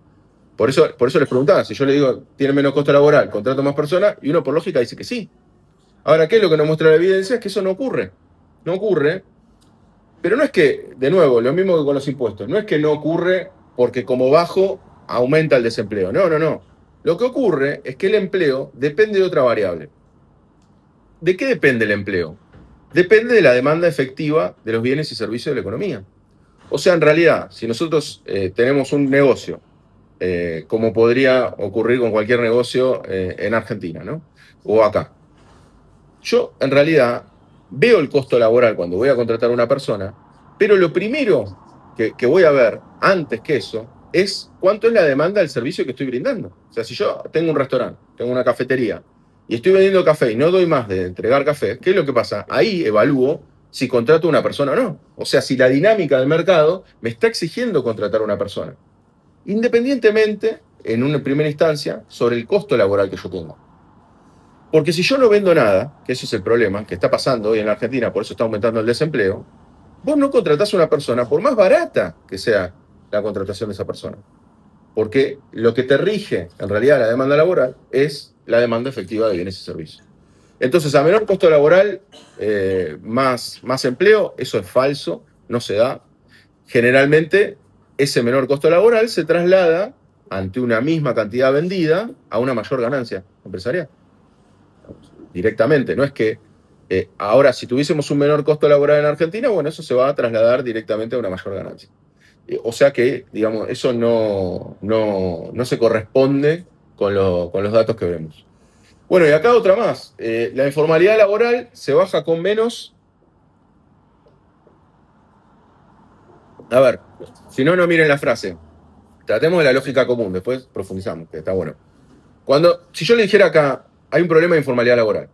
Por eso les preguntaba, si yo le digo, tiene menos costo laboral, contrato más personas, y uno por lógica dice que sí. Ahora, ¿qué es lo que nos muestra la evidencia? Es que eso no ocurre. No ocurre, pero no es que, de nuevo, lo mismo que con los impuestos, no es que no ocurre porque como bajo aumenta el desempleo. No, no, no. Lo que ocurre es que el empleo depende de otra variable. ¿De qué depende el empleo? Depende de la demanda efectiva de los bienes y servicios de la economía. O sea, en realidad, si nosotros tenemos un negocio, como podría ocurrir con cualquier negocio en Argentina, ¿no? O acá. Yo, en realidad, veo el costo laboral cuando voy a contratar a una persona, pero lo primero que voy a ver antes que eso es cuánto es la demanda del servicio que estoy brindando. O sea, si yo tengo un restaurante, tengo una cafetería, y estoy vendiendo café y no doy más de entregar café, ¿qué es lo que pasa? Ahí evalúo si contrato a una persona o no. O sea, si la dinámica del mercado me está exigiendo contratar a una persona. Independientemente, en una primera instancia, sobre el costo laboral que yo tengo. Porque si yo no vendo nada, que ese es el problema que está pasando hoy en la Argentina, por eso está aumentando el desempleo, vos no contratás a una persona por más barata que sea la contratación de esa persona. Porque lo que te rige, en realidad, la demanda laboral es la demanda efectiva de bienes y servicios. Entonces, a menor costo laboral, más empleo, eso es falso, no se da. Generalmente, ese menor costo laboral se traslada ante una misma cantidad vendida a una mayor ganancia empresarial. Directamente, no es que ahora si tuviésemos un menor costo laboral en Argentina, bueno, eso se va a trasladar directamente a una mayor ganancia. O sea que, digamos, eso no se corresponde con los datos que vemos. Bueno, y acá otra más. La informalidad laboral se baja con menos... A ver, si no, no miren la frase. Tratemos de la lógica común, después profundizamos, que está bueno. Si yo le dijera acá, hay un problema de informalidad laboral,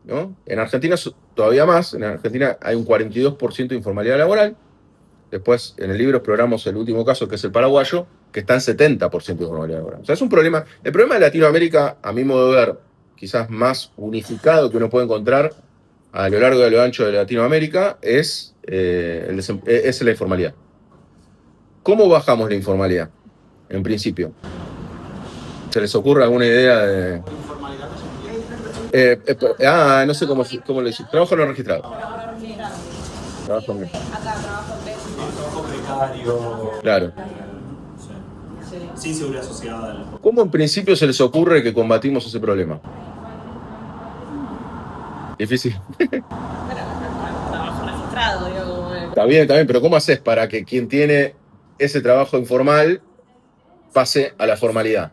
¿no? En Argentina todavía más, en Argentina hay un 42% de informalidad laboral, Después, en el libro exploramos el último caso, que es el paraguayo, que está en 70% de informalidad laboral. O sea, es un problema. El problema de Latinoamérica, a mi modo de ver, quizás más unificado que uno puede encontrar a lo largo y a lo ancho de Latinoamérica, es la informalidad. ¿Cómo bajamos la informalidad? En principio. ¿Se les ocurre alguna idea de...? No sé cómo lo decís. Trabajo no registrado. Trabajo no. Trabajo precario. Claro. Sin seguridad social. ¿Cómo en principio se les ocurre que combatimos ese problema? Difícil. Trabajo registrado, digo, como... Está bien, pero ¿cómo haces para que quien tiene ese trabajo informal pase a la formalidad?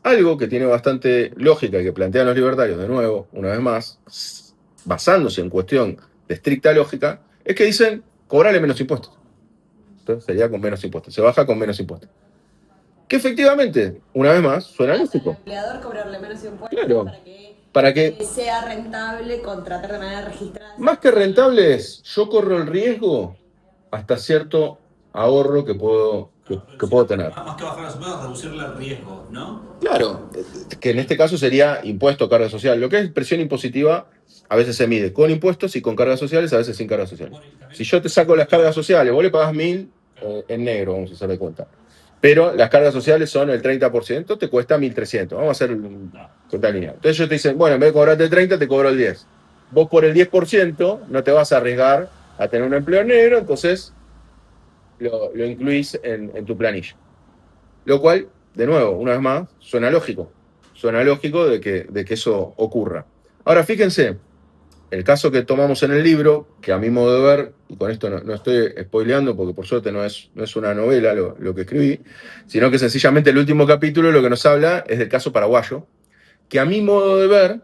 Algo que tiene bastante lógica y que plantean los libertarios, de nuevo, una vez más, basándose en cuestión de estricta lógica, es que dicen cobrarle menos impuestos. Entonces sería con menos impuestos, se baja con menos impuestos. Que efectivamente, una vez más, suena lógico. Al empleador cobrarle menos impuestos Claro. para que sea rentable contratar de manera registrada. Más que rentable es, yo corro el riesgo hasta cierto ahorro que puedo tener. Más que bajar las impuestos, reducirle el riesgo, ¿no? Claro, que en este caso sería impuesto, carga social. Lo que es presión impositiva a veces se mide con impuestos y con cargas sociales, a veces sin cargas sociales. Si yo te saco las cargas sociales, vos le pagás 1.000 en negro, vamos a hacerle cuenta. Pero las cargas sociales son el 30%, te cuesta 1.300. Vamos a hacer total lineal. Entonces ellos te dicen, bueno, en vez de cobrarte el 30, te cobro el 10. Vos por el 10% no te vas a arriesgar a tener un empleo negro, entonces lo incluís en tu planilla. Lo cual, de nuevo, una vez más, suena lógico. Suena lógico de que eso ocurra. Ahora, fíjense, el caso que tomamos en el libro, que a mi modo de ver, y con esto no estoy spoileando porque por suerte no es una novela lo que escribí, sino que sencillamente el último capítulo lo que nos habla es del caso paraguayo, que a mi modo de ver,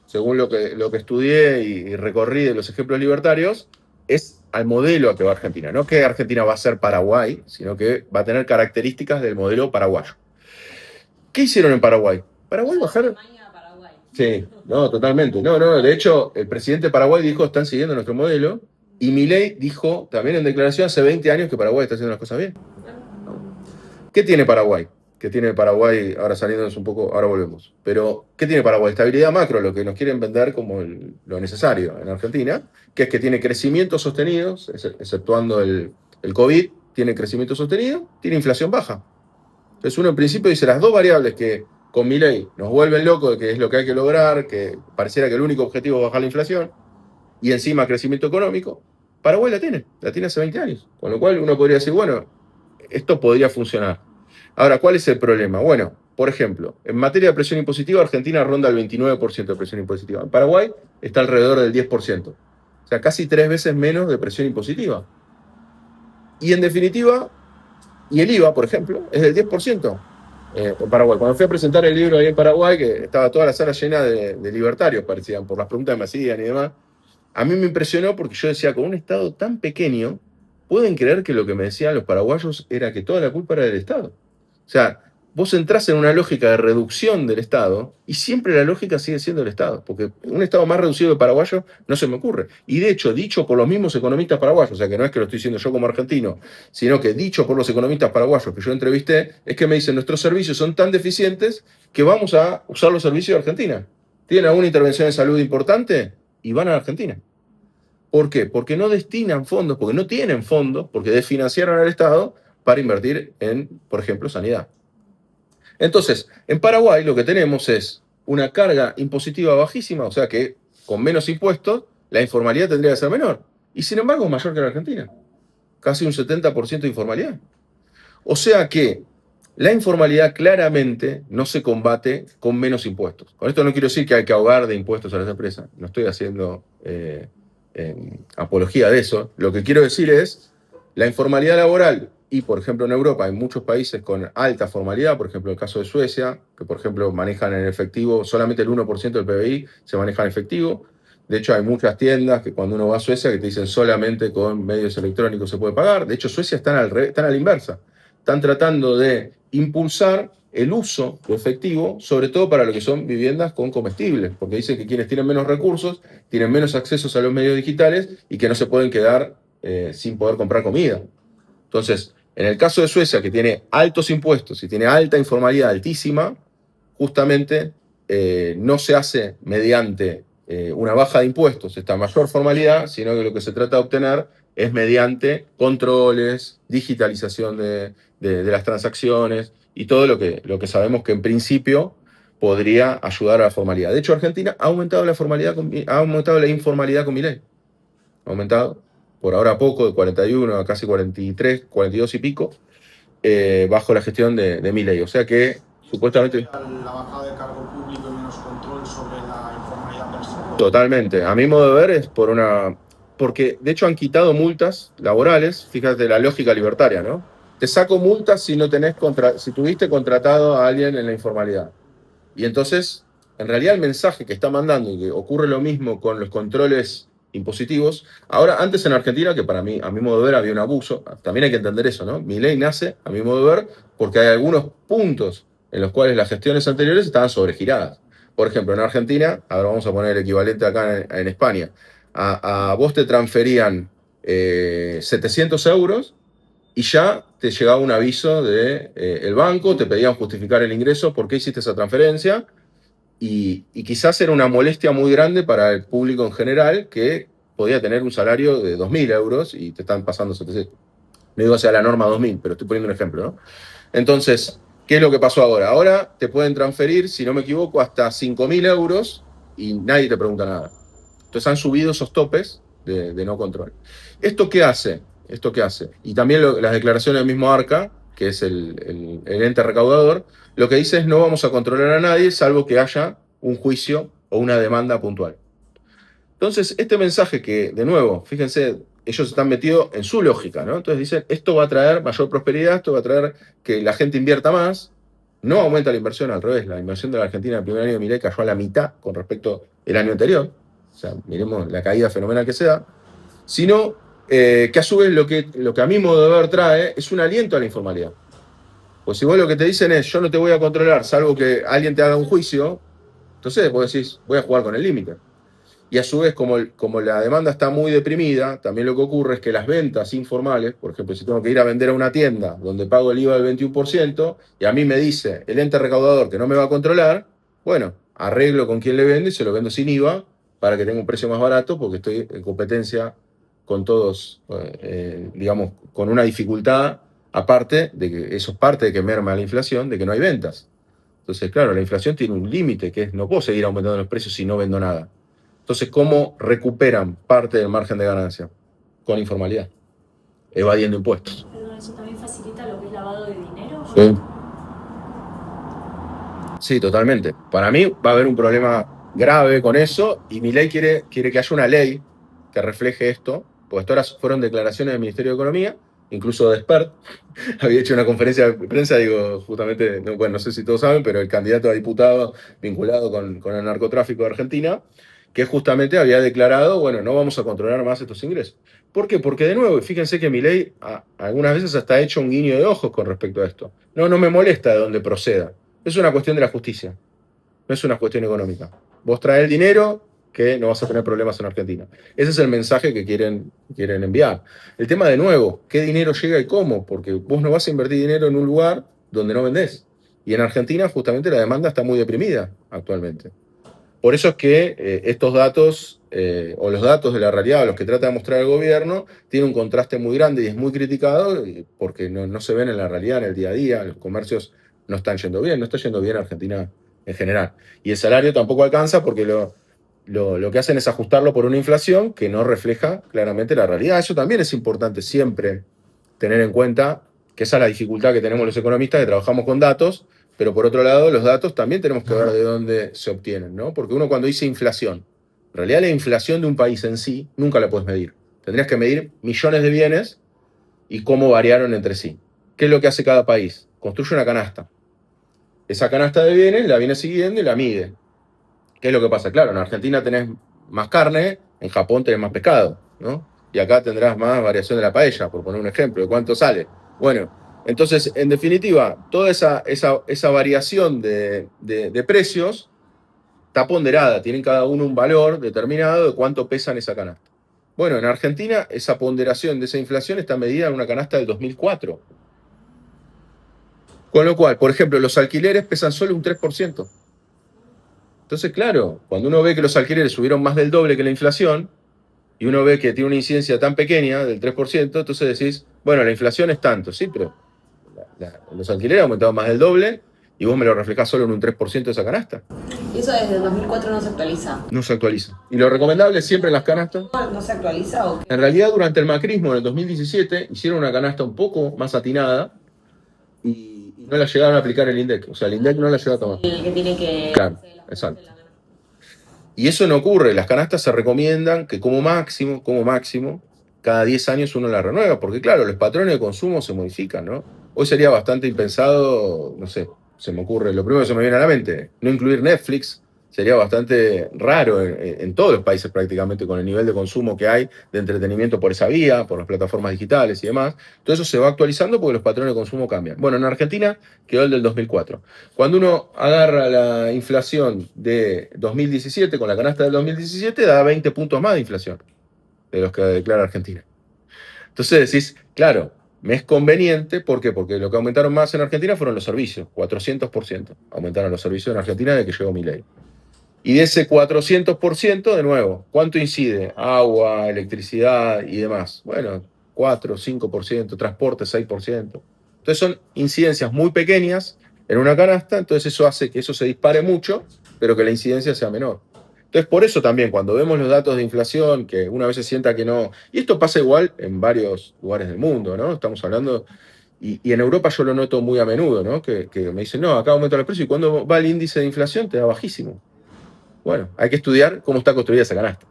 según lo que estudié y recorrí de los ejemplos libertarios, es al modelo a que va Argentina. No que Argentina va a ser Paraguay, sino que va a tener características del modelo paraguayo. ¿Qué hicieron en Paraguay? Paraguay bajaron... Sí, no, totalmente. No, de hecho, el presidente de Paraguay dijo, están siguiendo nuestro modelo, y Milei dijo también en declaración hace 20 años que Paraguay está haciendo las cosas bien. ¿Qué tiene Paraguay? ¿Qué tiene Paraguay? Ahora saliéndonos un poco, ahora volvemos. Pero, ¿qué tiene Paraguay? Estabilidad macro, lo que nos quieren vender como lo necesario en Argentina, que es que tiene crecimientos sostenidos, exceptuando el COVID, tiene crecimiento sostenido, tiene inflación baja. Entonces uno en principio dice las dos variables que con Milei nos vuelven locos de que es lo que hay que lograr, que pareciera que el único objetivo es bajar la inflación, y encima crecimiento económico, Paraguay la tiene hace 20 años. Con lo cual uno podría decir, bueno, esto podría funcionar. Ahora, ¿cuál es el problema? Bueno, por ejemplo, en materia de presión impositiva, Argentina ronda el 29% de presión impositiva. En Paraguay está alrededor del 10%. O sea, casi 3 veces menos de presión impositiva. Y en definitiva, y el IVA, por ejemplo, es del 10%. En Paraguay. Cuando fui a presentar el libro ahí en Paraguay, que estaba toda la sala llena de libertarios, parecían, por las preguntas que me hacían y demás, a mí me impresionó porque yo decía, con un Estado tan pequeño, ¿pueden creer que lo que me decían los paraguayos era que toda la culpa era del Estado? O sea, vos entrás en una lógica de reducción del Estado y siempre la lógica sigue siendo el Estado, porque un Estado más reducido de paraguayo no se me ocurre. Y de hecho, dicho por los mismos economistas paraguayos, o sea que no es que lo estoy diciendo yo como argentino, sino que dicho por los economistas paraguayos que yo entrevisté, es que me dicen, nuestros servicios son tan deficientes que vamos a usar los servicios de Argentina. ¿Tienen alguna intervención de salud importante? Y van a Argentina. ¿Por qué? Porque no destinan fondos, porque no tienen fondos, porque desfinanciaron al Estado para invertir en, por ejemplo, sanidad. Entonces, en Paraguay lo que tenemos es una carga impositiva bajísima, o sea que con menos impuestos la informalidad tendría que ser menor. Y sin embargo es mayor que en Argentina. Casi un 70% de informalidad. O sea que la informalidad claramente no se combate con menos impuestos. Con esto no quiero decir que hay que ahogar de impuestos a las empresas. No estoy haciendo apología de eso. Lo que quiero decir es la informalidad laboral. Y, por ejemplo, en Europa hay muchos países con alta formalidad, por ejemplo, el caso de Suecia, que, por ejemplo, manejan en efectivo, solamente el 1% del PBI se maneja en efectivo. De hecho, hay muchas tiendas que cuando uno va a Suecia que te dicen solamente con medios electrónicos se puede pagar. De hecho, Suecia están a la inversa. Están tratando de impulsar el uso de efectivo, sobre todo para lo que son viviendas con comestibles, porque dicen que quienes tienen menos recursos tienen menos accesos a los medios digitales y que no se pueden quedar sin poder comprar comida. Entonces, en el caso de Suecia, que tiene altos impuestos y tiene alta informalidad altísima, justamente no se hace mediante una baja de impuestos, esta mayor formalidad, sino que lo que se trata de obtener es mediante controles, digitalización de las transacciones y todo lo que sabemos que en principio podría ayudar a la formalidad. De hecho, Argentina ha aumentado la informalidad con Milei. Ha aumentado, por ahora poco, de 41 a casi 43, 42 y pico, bajo la gestión de Milei. O sea que, supuestamente... La bajada de cargo público y menos control sobre la informalidad personal. Totalmente. A mi modo de ver es porque de hecho han quitado multas laborales, fíjate la lógica libertaria, ¿no? Te saco multas si si tuviste contratado a alguien en la informalidad. Y entonces, en realidad el mensaje que está mandando, y que ocurre lo mismo con los controles impositivos, ahora antes en Argentina, que para mí, a mi modo de ver, había un abuso, también hay que entender eso, ¿no? Milei nace, a mi modo de ver, porque hay algunos puntos en los cuales las gestiones anteriores estaban sobregiradas. Por ejemplo, en Argentina, ahora vamos a poner el equivalente acá en España, a vos te transferían 700 euros y ya te llegaba un aviso del banco, te pedían justificar el ingreso, por qué hiciste esa transferencia, y quizás era una molestia muy grande para el público en general que podía tener un salario de 2.000 euros y te están pasando 700. No digo sea la norma 2.000, pero estoy poniendo un ejemplo, ¿no? Entonces, ¿qué es lo que pasó ahora? Ahora te pueden transferir, si no me equivoco, hasta 5.000 euros y nadie te pregunta nada. Entonces han subido esos topes de no control. ¿Esto qué hace? Y también las declaraciones del mismo Arca, que es el ente recaudador, lo que dice es no vamos a controlar a nadie salvo que haya un juicio o una demanda puntual. Entonces, este mensaje que, de nuevo, fíjense, ellos están metidos en su lógica, ¿no? Entonces dicen, esto va a traer mayor prosperidad, esto va a traer que la gente invierta más, no aumenta la inversión, al revés, la inversión de la Argentina en el primer año de Milei cayó a la mitad con respecto al año anterior, o sea, miremos la caída fenomenal que se da, sino que a su vez lo que a mi modo de ver trae es un aliento a la informalidad. Pues si vos lo que te dicen es, yo no te voy a controlar salvo que alguien te haga un juicio, entonces vos decís, voy a jugar con el límite. Y a su vez, como la demanda está muy deprimida, también lo que ocurre es que las ventas informales, por ejemplo, si tengo que ir a vender a una tienda donde pago el IVA del 21% y a mí me dice el ente recaudador que no me va a controlar, bueno, arreglo con quien le vende y se lo vendo sin IVA para que tenga un precio más barato porque estoy en competencia con todos, digamos, con una dificultad aparte de que eso es parte de que merma la inflación, de que no hay ventas. Entonces, claro, la inflación tiene un límite que es no puedo seguir aumentando los precios si no vendo nada. Entonces, ¿cómo recuperan parte del margen de ganancia? Con informalidad, evadiendo impuestos. Perdón, ¿eso también facilita lo que es lavado de dinero? Sí. Sí, totalmente. Para mí va a haber un problema grave con eso y Milei quiere que haya una ley que refleje esto, porque todas fueron declaraciones del Ministerio de Economía, incluso de Spert. Había hecho una conferencia de prensa, digo, justamente, no sé si todos saben, pero el candidato a diputado vinculado con el narcotráfico de Argentina, que justamente había declarado, bueno, no vamos a controlar más estos ingresos. ¿Por qué? Porque de nuevo, fíjense que Milei algunas veces hasta ha hecho un guiño de ojos con respecto a esto. No me molesta de dónde proceda. Es una cuestión de la justicia, no es una cuestión económica. Vos traes el dinero, que no vas a tener problemas en Argentina. Ese es el mensaje que quieren enviar. El tema de nuevo, ¿qué dinero llega y cómo? Porque vos no vas a invertir dinero en un lugar donde no vendés. Y en Argentina justamente la demanda está muy deprimida actualmente. Por eso es que estos datos, o los datos de la realidad, los que trata de mostrar el gobierno, tienen un contraste muy grande y es muy criticado porque no se ven en la realidad, en el día a día. Los comercios no están yendo bien, no está yendo bien Argentina en general. Y el salario tampoco alcanza porque lo que hacen es ajustarlo por una inflación que no refleja claramente la realidad. Eso también es importante siempre tener en cuenta, que esa es la dificultad que tenemos los economistas, que trabajamos con datos, pero por otro lado, los datos también tenemos que ver de dónde se obtienen, ¿no? Porque uno cuando dice inflación, en realidad la inflación de un país en sí nunca la puedes medir. Tendrías que medir millones de bienes y cómo variaron entre sí. ¿Qué es lo que hace cada país? Construye una canasta. Esa canasta de bienes la viene siguiendo y la mide. ¿Qué es lo que pasa? Claro, en Argentina tenés más carne, en Japón tenés más pescado, ¿no? Y acá tendrás más variación de la paella, por poner un ejemplo, de cuánto sale. Bueno, entonces, en definitiva, toda esa variación de precios está ponderada, tienen cada uno un valor determinado de cuánto pesan esa canasta. Bueno, en Argentina esa ponderación de esa inflación está medida en una canasta del 2004. Con lo cual, por ejemplo, los alquileres pesan solo un 3%. Entonces, claro, cuando uno ve que los alquileres subieron más del doble que la inflación, y uno ve que tiene una incidencia tan pequeña, del 3%, entonces decís, bueno, la inflación es tanto, sí, pero los alquileres aumentaron más del doble, y vos me lo reflejás solo en un 3% de esa canasta. ¿Y eso desde el 2004 no se actualiza? No se actualiza. Y lo recomendable es siempre en las canastas. ¿No se actualiza o qué? En realidad, durante el macrismo, en el 2017, hicieron una canasta un poco más atinada y no la llegaron a aplicar el INDEC. O sea, el INDEC no la llegó a tomar. El que tiene que... Claro, exacto. Y eso no ocurre. Las canastas se recomiendan que como máximo, cada 10 años uno la renueva. Porque claro, los patrones de consumo se modifican, ¿no? Hoy sería bastante impensado, no sé, se me ocurre, lo primero que se me viene a la mente, no incluir Netflix. Sería bastante raro en todos los países prácticamente con el nivel de consumo que hay de entretenimiento por esa vía, por las plataformas digitales y demás. Todo eso se va actualizando porque los patrones de consumo cambian. Bueno, en Argentina quedó el del 2004. Cuando uno agarra la inflación de 2017 con la canasta del 2017, da 20 puntos más de inflación de los que declara Argentina. Entonces decís, claro, me es conveniente, ¿por qué? Porque lo que aumentaron más en Argentina fueron los servicios, 400% aumentaron los servicios en Argentina desde que llegó Milei. Y de ese 400%, de nuevo, ¿cuánto incide? Agua, electricidad y demás. Bueno, 4, 5%, transporte 6%. Entonces son incidencias muy pequeñas en una canasta, entonces eso hace que eso se dispare mucho, pero que la incidencia sea menor. Entonces por eso también cuando vemos los datos de inflación, que una vez se sienta que no... Y esto pasa igual en varios lugares del mundo, ¿no? Estamos hablando... Y en Europa yo lo noto muy a menudo, ¿no? Que me dicen, no, acá aumenta el precio y cuando va el índice de inflación te da bajísimo. Bueno, hay que estudiar cómo está construida esa canasta.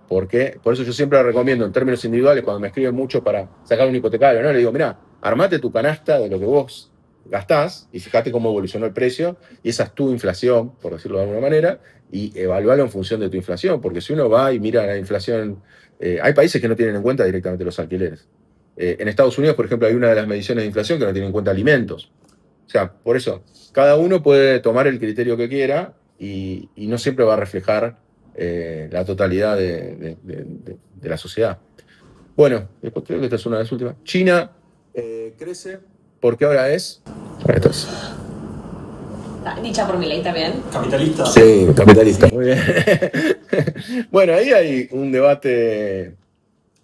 Porque, por eso yo siempre la recomiendo en términos individuales, cuando me escriben mucho para sacar un hipotecario, ¿no? Le digo, mirá, armate tu canasta de lo que vos gastás y fíjate cómo evolucionó el precio y esa es tu inflación, por decirlo de alguna manera, y evaluarlo en función de tu inflación. Porque si uno va y mira la inflación, hay países que no tienen en cuenta directamente los alquileres. En Estados Unidos, por ejemplo, hay una de las mediciones de inflación que no tiene en cuenta alimentos. O sea, por eso, cada uno puede tomar el criterio que quiera y no siempre va a reflejar la totalidad de la sociedad. Bueno, después creo que esta es una de las últimas. China crece porque ahora es... Dicha por Milei también. ¿Capitalista? Sí, capitalista. Muy bien. Bueno, ahí hay un debate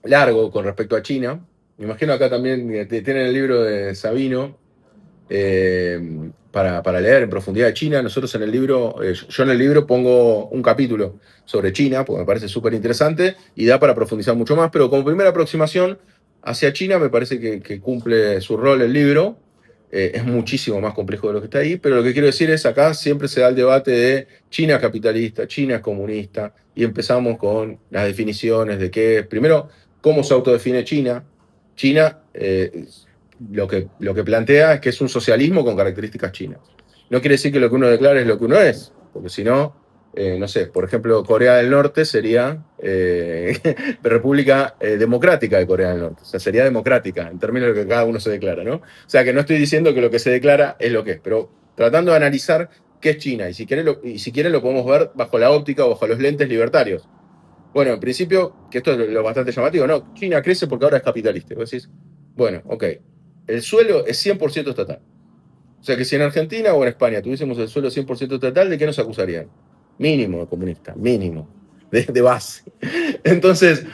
largo con respecto a China. Me imagino acá también tienen el libro de Sabino para leer en profundidad de China. Nosotros en el libro, yo en el libro pongo un capítulo sobre China, porque me parece súper interesante y da para profundizar mucho más, pero como primera aproximación hacia China me parece que cumple su rol el libro. Es muchísimo más complejo de lo que está ahí, pero lo que quiero decir es acá siempre se da el debate de China capitalista, China comunista, y empezamos con las definiciones de qué, primero, cómo se autodefine China. China lo que plantea es que es un socialismo con características chinas. No quiere decir que lo que uno declara es lo que uno es, porque si no, no sé, por ejemplo, Corea del Norte sería República Democrática de Corea del Norte. O sea, sería democrática en términos de lo que cada uno se declara, ¿no? O sea, que no estoy diciendo que lo que se declara es lo que es, pero tratando de analizar qué es China. Y si quieren lo podemos ver bajo la óptica o bajo los lentes libertarios. Bueno, en principio, que esto es lo bastante llamativo, no, China crece porque ahora es capitalista. Vos decís, bueno, ok, el suelo es 100% estatal. O sea que si en Argentina o en España tuviésemos el suelo 100% estatal, ¿de qué nos acusarían? Mínimo de comunista, mínimo, de base. Entonces,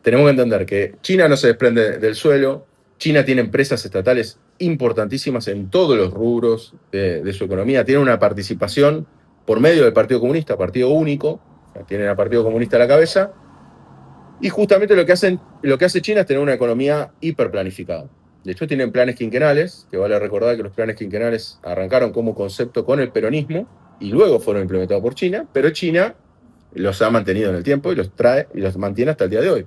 tenemos que entender que China no se desprende del suelo, China tiene empresas estatales importantísimas en todos los rubros de su economía, tiene una participación por medio del Partido Comunista, partido único, tienen al Partido Comunista a la cabeza, y justamente lo que hace China es tener una economía hiperplanificada. De hecho, tienen planes quinquenales, que vale recordar que los planes quinquenales arrancaron como concepto con el peronismo y luego fueron implementados por China, pero China los ha mantenido en el tiempo y los trae y los mantiene hasta el día de hoy.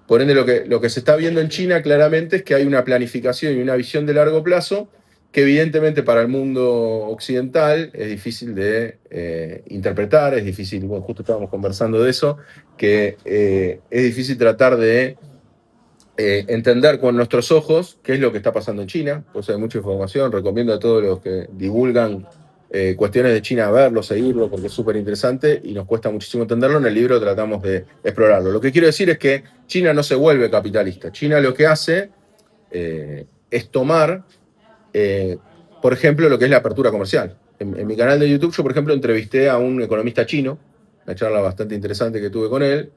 Por ende, lo que se está viendo en China claramente es que hay una planificación y una visión de largo plazo que evidentemente para el mundo occidental es difícil de interpretar, es difícil, bueno, justo estábamos conversando de eso, que es difícil tratar de entender con nuestros ojos qué es lo que está pasando en China. Pues hay mucha información, recomiendo a todos los que divulgan cuestiones de China, verlo, seguirlo, porque es súper interesante y nos cuesta muchísimo entenderlo. En el libro tratamos de explorarlo. Lo que quiero decir es que China no se vuelve capitalista. China lo que hace es tomar, por ejemplo, lo que es la apertura comercial. En mi canal de YouTube yo, por ejemplo, entrevisté a un economista chino, una charla bastante interesante que tuve con él,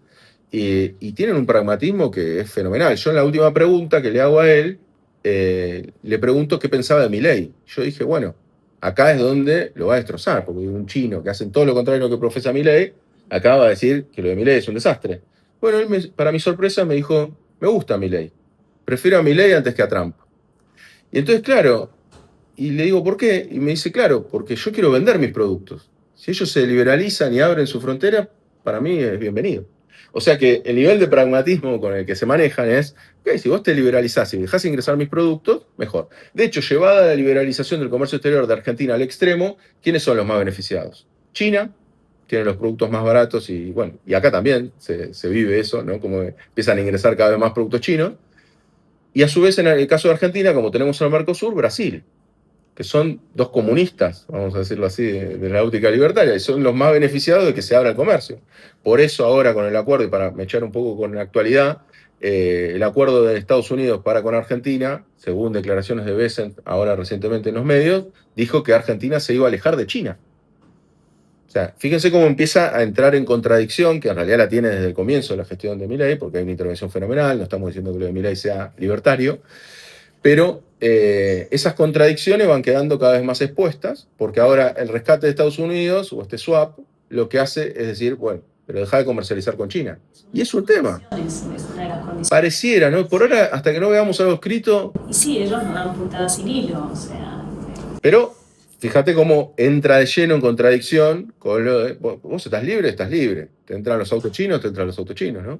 y tienen un pragmatismo que es fenomenal. Yo en la última pregunta que le hago a él, le pregunto qué pensaba de Milei. Yo dije, bueno, acá es donde lo va a destrozar, porque un chino que hace todo lo contrario a lo que profesa Milei, acaba de decir que lo de Milei es un desastre. Bueno, él para mi sorpresa me dijo, me gusta Milei, prefiero a Milei antes que a Trump. Y entonces, claro, y le digo, ¿por qué? Y me dice, claro, porque yo quiero vender mis productos. Si ellos se liberalizan y abren su frontera, para mí es bienvenido. O sea que el nivel de pragmatismo con el que se manejan es, ok, si vos te liberalizás y dejás ingresar mis productos, mejor. De hecho, llevada la liberalización del comercio exterior de Argentina al extremo, ¿quiénes son los más beneficiados? China tiene los productos más baratos y bueno, y acá también se vive eso, ¿no? Como empiezan a ingresar cada vez más productos chinos. Y a su vez, en el caso de Argentina, como tenemos en el Mercosur, Brasil, que son dos comunistas, vamos a decirlo así, de la óptica libertaria, y son los más beneficiados de que se abra el comercio. Por eso ahora con el acuerdo, y para echar un poco con la actualidad, el acuerdo de Estados Unidos para con Argentina, según declaraciones de Bessent ahora recientemente en los medios, dijo que Argentina se iba a alejar de China. O sea, fíjense cómo empieza a entrar en contradicción, que en realidad la tiene desde el comienzo de la gestión de Milei, porque hay una intervención fenomenal, no estamos diciendo que lo de Milei sea libertario, pero esas contradicciones van quedando cada vez más expuestas, porque ahora el rescate de Estados Unidos, o este swap, lo que hace es decir, bueno, pero deja de comercializar con China. Y es un tema. Es una de las condiciones. Pareciera, ¿no? Por ahora, hasta que no veamos algo escrito... Y sí, ellos no dan puntadas sin hilo, o sea... Pero fíjate cómo entra de lleno en contradicción con lo de, vos estás libre, te entran los autos chinos, ¿no?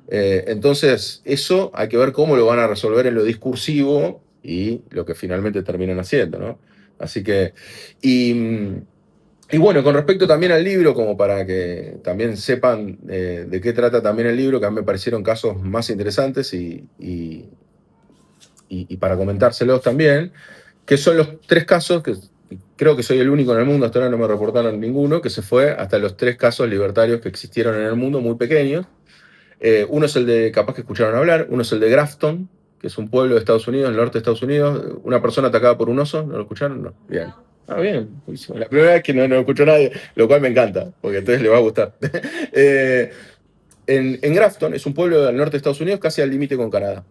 Entonces, eso hay que ver cómo lo van a resolver en lo discursivo y lo que finalmente terminan haciendo, ¿no? Así que, y bueno, con respecto también al libro, como para que también sepan de qué trata también el libro, que a mí me parecieron casos más interesantes y para comentárselos también, que son los 3 casos, que creo que soy el único en el mundo, hasta ahora no me reportaron ninguno, que se fue hasta los 3 casos libertarios que existieron en el mundo, muy pequeños. Uno es el de, capaz que escucharon hablar, uno es el de Grafton, que es un pueblo de Estados Unidos, en el norte de Estados Unidos, una persona atacada por un oso, ¿no lo escucharon? No, bien. Ah, bien, la primera vez que no lo escuchó nadie, lo cual me encanta, porque entonces le va a gustar. En Grafton, es un pueblo del norte de Estados Unidos, casi al límite con Canadá.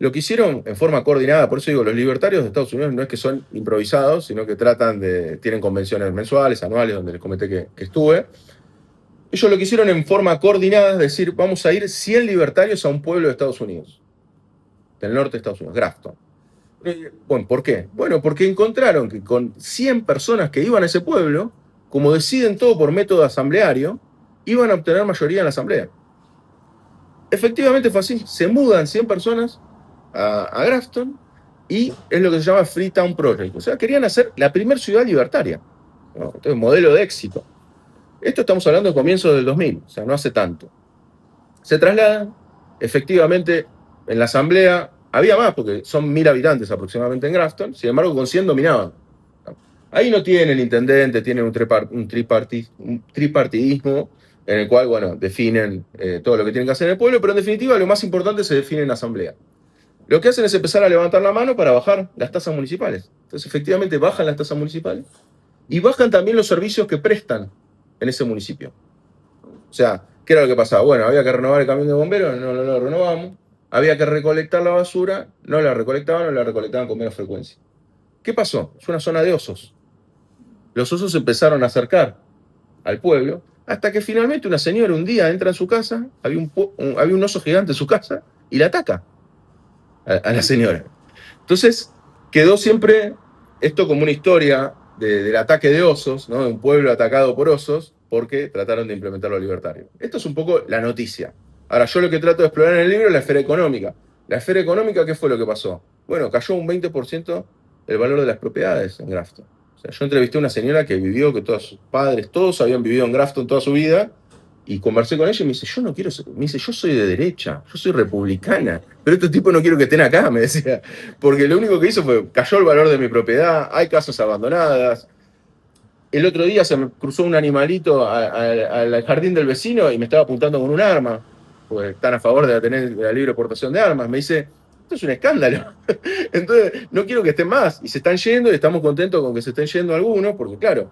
Lo que hicieron en forma coordinada, por eso digo, los libertarios de Estados Unidos no es que son improvisados, sino que tienen convenciones mensuales, anuales, donde les comenté que estuve. Ellos lo que hicieron en forma coordinada es decir, vamos a ir 100 libertarios a un pueblo de Estados Unidos, del norte de Estados Unidos, Grafton. Bueno, ¿por qué? Bueno, porque encontraron que con 100 personas que iban a ese pueblo, como deciden todo por método asambleario, iban a obtener mayoría en la asamblea. Efectivamente fue así, se mudan 100 personas a Grafton y es lo que se llama Freetown Project. O sea, querían hacer la primera ciudad libertaria, ¿no? Entonces, modelo de éxito. Esto estamos hablando de comienzos del 2000, o sea, no hace tanto. Se trasladan, efectivamente, en la asamblea, había más, porque son 1000 habitantes aproximadamente en Grafton, sin embargo, con 100 dominaban. Ahí no tienen el intendente, tienen un tripartidismo, en el cual, bueno, definen todo lo que tienen que hacer en el pueblo, pero en definitiva lo más importante se define en la asamblea. Lo que hacen es empezar a levantar la mano para bajar las tasas municipales. Entonces, efectivamente, bajan las tasas municipales y bajan también los servicios que prestan en ese municipio. O sea, ¿qué era lo que pasaba? Bueno, había que renovar el camión de bomberos, no lo renovamos. Había que recolectar la basura, no la recolectaban con menos frecuencia. ¿Qué pasó? Es una zona de osos. Los osos empezaron a acercar al pueblo, hasta que finalmente una señora un día entra en su casa, había un oso gigante en su casa, y la ataca a la señora. Entonces, quedó siempre esto como una historia del ataque de osos, ¿no? De un pueblo atacado por osos, porque trataron de implementar lo libertario. Esto es un poco la noticia. Ahora, yo lo que trato de explorar en el libro es la esfera económica. La esfera económica, ¿qué fue lo que pasó? Bueno, cayó un 20% el valor de las propiedades en Grafton. O sea, yo entrevisté a una señora que vivió, que todos sus padres, todos habían vivido en Grafton toda su vida, y conversé con ella y me dice, yo no quiero ser, me dice, yo soy de derecha, yo soy republicana, pero estos tipos no quiero que estén acá, me decía, porque lo único que hizo fue, cayó el valor de mi propiedad, hay casas abandonadas. el otro día se me cruzó un animalito al jardín del vecino y me estaba apuntando con un arma, porque están a favor de tener la libre portación de armas. Me dice, esto es un escándalo. Entonces, no quiero que estén más. Y se están yendo y estamos contentos con que se estén yendo algunos, porque claro,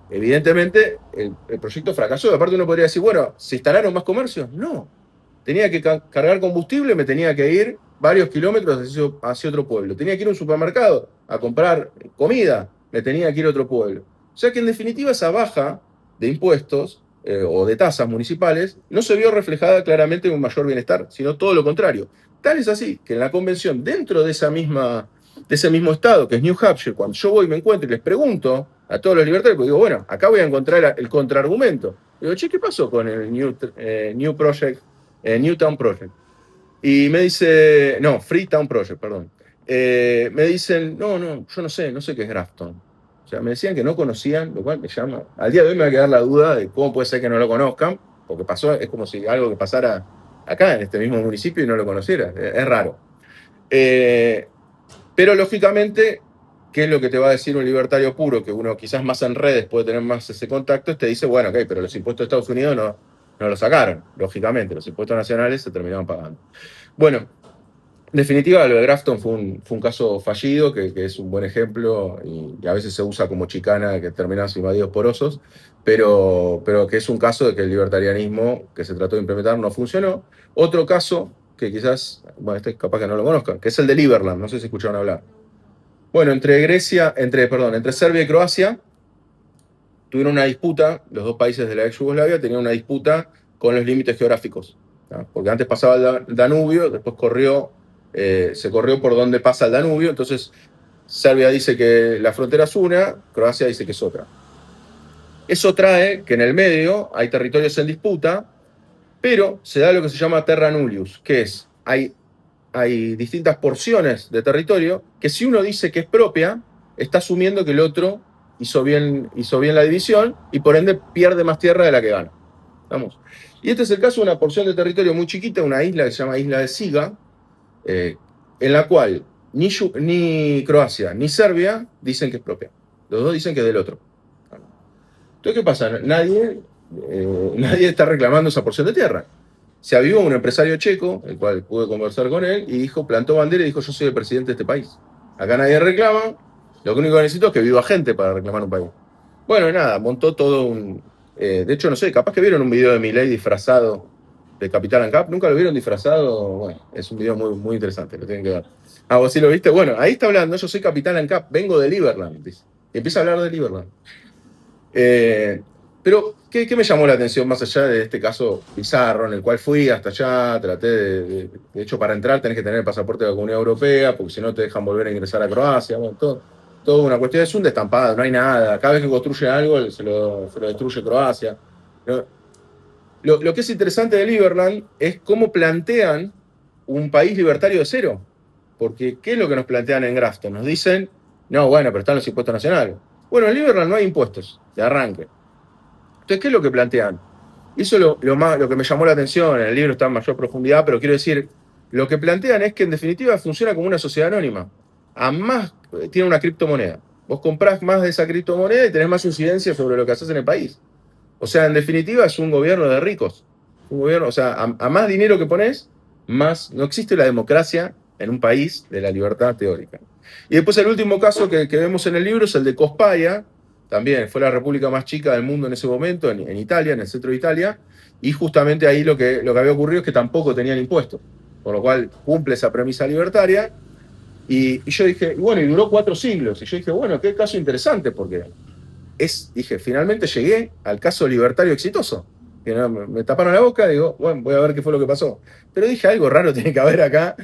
evidentemente el proyecto fracasó. Aparte uno podría decir, bueno, ¿se instalaron más comercios? No. Tenía que cargar combustible, me tenía que ir varios kilómetros hacia otro pueblo. Tenía que ir a un supermercado a comprar comida, me tenía que ir a otro pueblo. O sea que en definitiva esa baja de impuestos o de tasas municipales no se vio reflejada claramente en un mayor bienestar, sino todo lo contrario. Tal es así que en la convención, dentro de ese mismo estado, que es New Hampshire, cuando yo voy y me encuentro y les pregunto a todos los libertarios, porque digo, bueno, acá voy a encontrar el contraargumento. Digo, che, ¿qué pasó con el Newtown Project? Y me dice, no, Freetown Project, perdón. Me dicen, no, yo no sé qué es Grafton. O sea, me decían que no conocían, lo cual me llama. Al día de hoy me va a quedar la duda de cómo puede ser que no lo conozcan, porque es como si algo que pasara acá en este mismo municipio y no lo conociera. Es raro. Pero lógicamente, ¿qué es lo que te va a decir un libertario puro? Que uno quizás más en redes puede tener más ese contacto, te dice, bueno, ok, pero los impuestos de Estados Unidos no lo sacaron, lógicamente, los impuestos nacionales se terminaron pagando. Bueno, en definitiva, lo de Grafton fue un caso fallido, que es un buen ejemplo, y a veces se usa como chicana, que terminamos invadidos por osos, pero que es un caso de que el libertarianismo que se trató de implementar no funcionó. Otro caso, que quizás, bueno, este capaz que no lo conozcan, que es el de Liberland, no sé si escucharon hablar. Bueno, entre Serbia y Croacia tuvieron una disputa, los dos países de la ex Yugoslavia tenían una disputa con los límites geográficos, ¿no? Porque antes pasaba el Danubio, después se corrió por donde pasa el Danubio, entonces Serbia dice que la frontera es una, Croacia dice que es otra. Eso trae que en el medio hay territorios en disputa, pero se da lo que se llama terra nullius, que es, hay distintas porciones de territorio que si uno dice que es propia, está asumiendo que el otro hizo bien la división y por ende pierde más tierra de la que gana. ¿Vamos? Y este es el caso de una porción de territorio muy chiquita, una isla que se llama Isla de Siga, en la cual ni Croacia ni Serbia dicen que es propia. Los dos dicen que es del otro. Entonces, ¿qué pasa? Nadie está reclamando esa porción de tierra. Se avivó un empresario checo, el cual pude conversar con él, y plantó bandera y dijo, yo soy el presidente de este país. Acá nadie reclama, lo único que necesito es que viva gente para reclamar un país. Bueno, nada, montó todo de hecho, no sé, capaz que vieron un video de Milei disfrazado de Capitán ANCAP. ¿Nunca lo vieron disfrazado? Bueno, es un video muy, muy interesante, lo tienen que ver. Ah, ¿vos sí lo viste? Bueno, ahí está hablando, yo soy Capitán ANCAP, vengo de Liberland, dice. Y empieza a hablar de Liberland. Pero, ¿qué me llamó la atención más allá de este caso bizarro en el cual fui hasta allá, traté de hecho, para entrar tenés que tener el pasaporte de la Comunidad Europea, porque si no te dejan volver a ingresar a Croacia, bueno, todo una cuestión, es un destampado, no hay nada. Cada vez que construye algo se lo destruye Croacia. Lo que es interesante de Liberland es cómo plantean un país libertario de cero. Porque, ¿qué es lo que nos plantean en Grafton? Nos dicen, no, bueno, pero están los impuestos nacionales. Bueno, en Liberland no hay impuestos, de arranque. Entonces, ¿qué es lo que plantean? Eso es lo que me llamó la atención. En el libro está en mayor profundidad, pero quiero decir, lo que plantean es que en definitiva funciona como una sociedad anónima. Tiene una criptomoneda. Vos comprás más de esa criptomoneda y tenés más incidencia sobre lo que haces en el país. O sea, en definitiva es un gobierno de ricos. Un gobierno, o sea, a más dinero que pones, más no existe la democracia en un país de la libertad teórica. Y después el último caso que vemos en el libro es el de Cospaia. También fue la república más chica del mundo en ese momento, en Italia, en el centro de Italia. Y justamente ahí lo que había ocurrido es que tampoco tenían impuestos. Por lo cual cumple esa premisa libertaria. Y yo dije, bueno, y duró 4 siglos. Y yo dije, bueno, qué caso interesante, porque dije, finalmente llegué al caso libertario exitoso. Que me taparon la boca, digo, bueno, voy a ver qué fue lo que pasó. Pero dije, algo raro tiene que haber acá.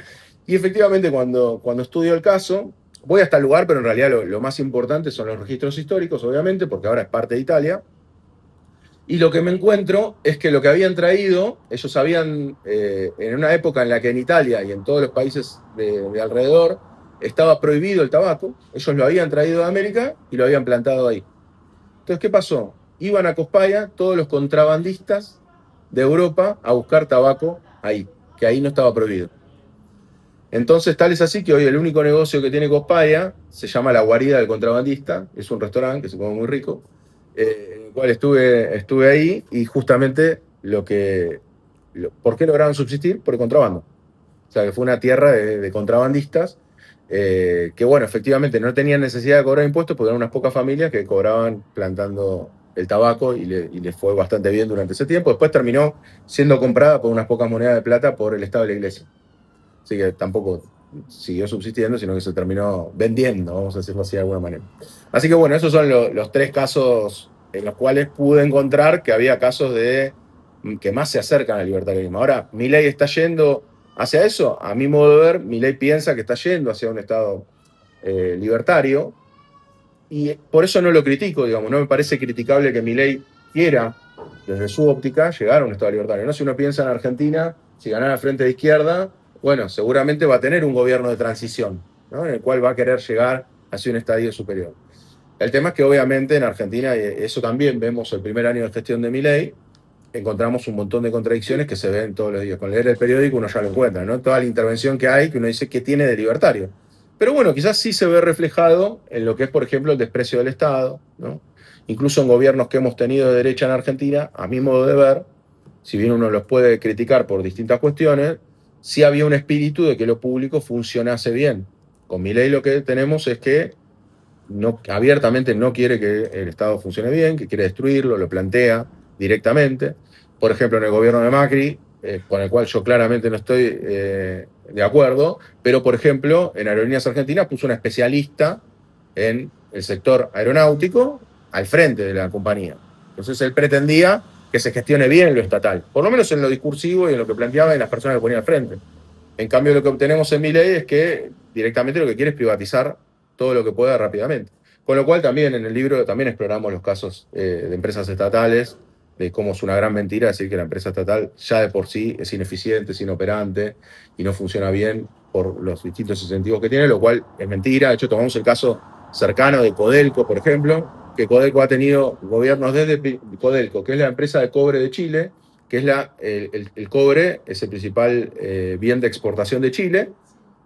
Y efectivamente, cuando estudio el caso, voy hasta el lugar, pero en realidad lo más importante son los registros históricos, obviamente, porque ahora es parte de Italia. Y lo que me encuentro es que lo que habían traído, ellos habían, en una época en la que en Italia y en todos los países de alrededor estaba prohibido el tabaco, ellos lo habían traído de América y lo habían plantado ahí. Entonces, ¿qué pasó? Iban a Cospaia todos los contrabandistas de Europa a buscar tabaco ahí, que ahí no estaba prohibido. Entonces, tal es así que hoy el único negocio que tiene Cospaia se llama La Guarida del Contrabandista, es un restaurante que se come muy rico, en el cual estuve ahí, y justamente ¿por qué lograron subsistir? Por el contrabando. O sea, que fue una tierra de contrabandistas, que bueno, efectivamente no tenían necesidad de cobrar impuestos porque eran unas pocas familias que cobraban plantando el tabaco, y les fue bastante bien durante ese tiempo. Después terminó siendo comprada por unas pocas monedas de plata por el Estado de la Iglesia. Así que tampoco siguió subsistiendo, sino que se terminó vendiendo, vamos a decirlo así de alguna manera. Así que bueno, esos son los 3 casos en los cuales pude encontrar que había casos que más se acercan al libertarianismo. Ahora, Milei está yendo hacia eso. A mi modo de ver, Milei piensa que está yendo hacia un Estado libertario, y por eso no lo critico, digamos. No me parece criticable que Milei quiera, desde su óptica, llegar a un Estado libertario, ¿no? Si uno piensa en Argentina, si ganara Frente de Izquierda, bueno, seguramente va a tener un gobierno de transición, ¿no? En el cual va a querer llegar hacia un estadio superior. El tema es que obviamente en Argentina, y eso también vemos el primer año de gestión de Milei, encontramos un montón de contradicciones que se ven todos los días. Con leer el periódico uno ya lo encuentra, ¿no? Toda la intervención que hay, que uno dice que tiene de libertario. Pero bueno, quizás sí se ve reflejado en lo que es, por ejemplo, el desprecio del Estado, ¿no? Incluso en gobiernos que hemos tenido de derecha en Argentina, a mi modo de ver, si bien uno los puede criticar por distintas cuestiones, sí había un espíritu de que lo público funcionase bien. Con Milei lo que tenemos es que abiertamente no quiere que el Estado funcione bien, que quiere destruirlo, lo plantea directamente. Por ejemplo, en el gobierno de Macri, con el cual yo claramente no estoy de acuerdo, pero por ejemplo, en Aerolíneas Argentinas puso una especialista en el sector aeronáutico al frente de la compañía. Entonces él pretendía que se gestione bien lo estatal, por lo menos en lo discursivo y en lo que planteaba y en las personas que ponía al frente. En cambio, lo que obtenemos en Milei es que directamente lo que quiere es privatizar todo lo que pueda rápidamente. Con lo cual también en el libro también exploramos los casos de empresas estatales, de cómo es una gran mentira decir que la empresa estatal ya de por sí es ineficiente, es inoperante y no funciona bien por los distintos incentivos que tiene, lo cual es mentira. De hecho, tomamos el caso cercano de Codelco, por ejemplo, que Codelco ha tenido gobiernos desde Codelco, que es la empresa de cobre de Chile, que es el cobre es el principal bien de exportación de Chile,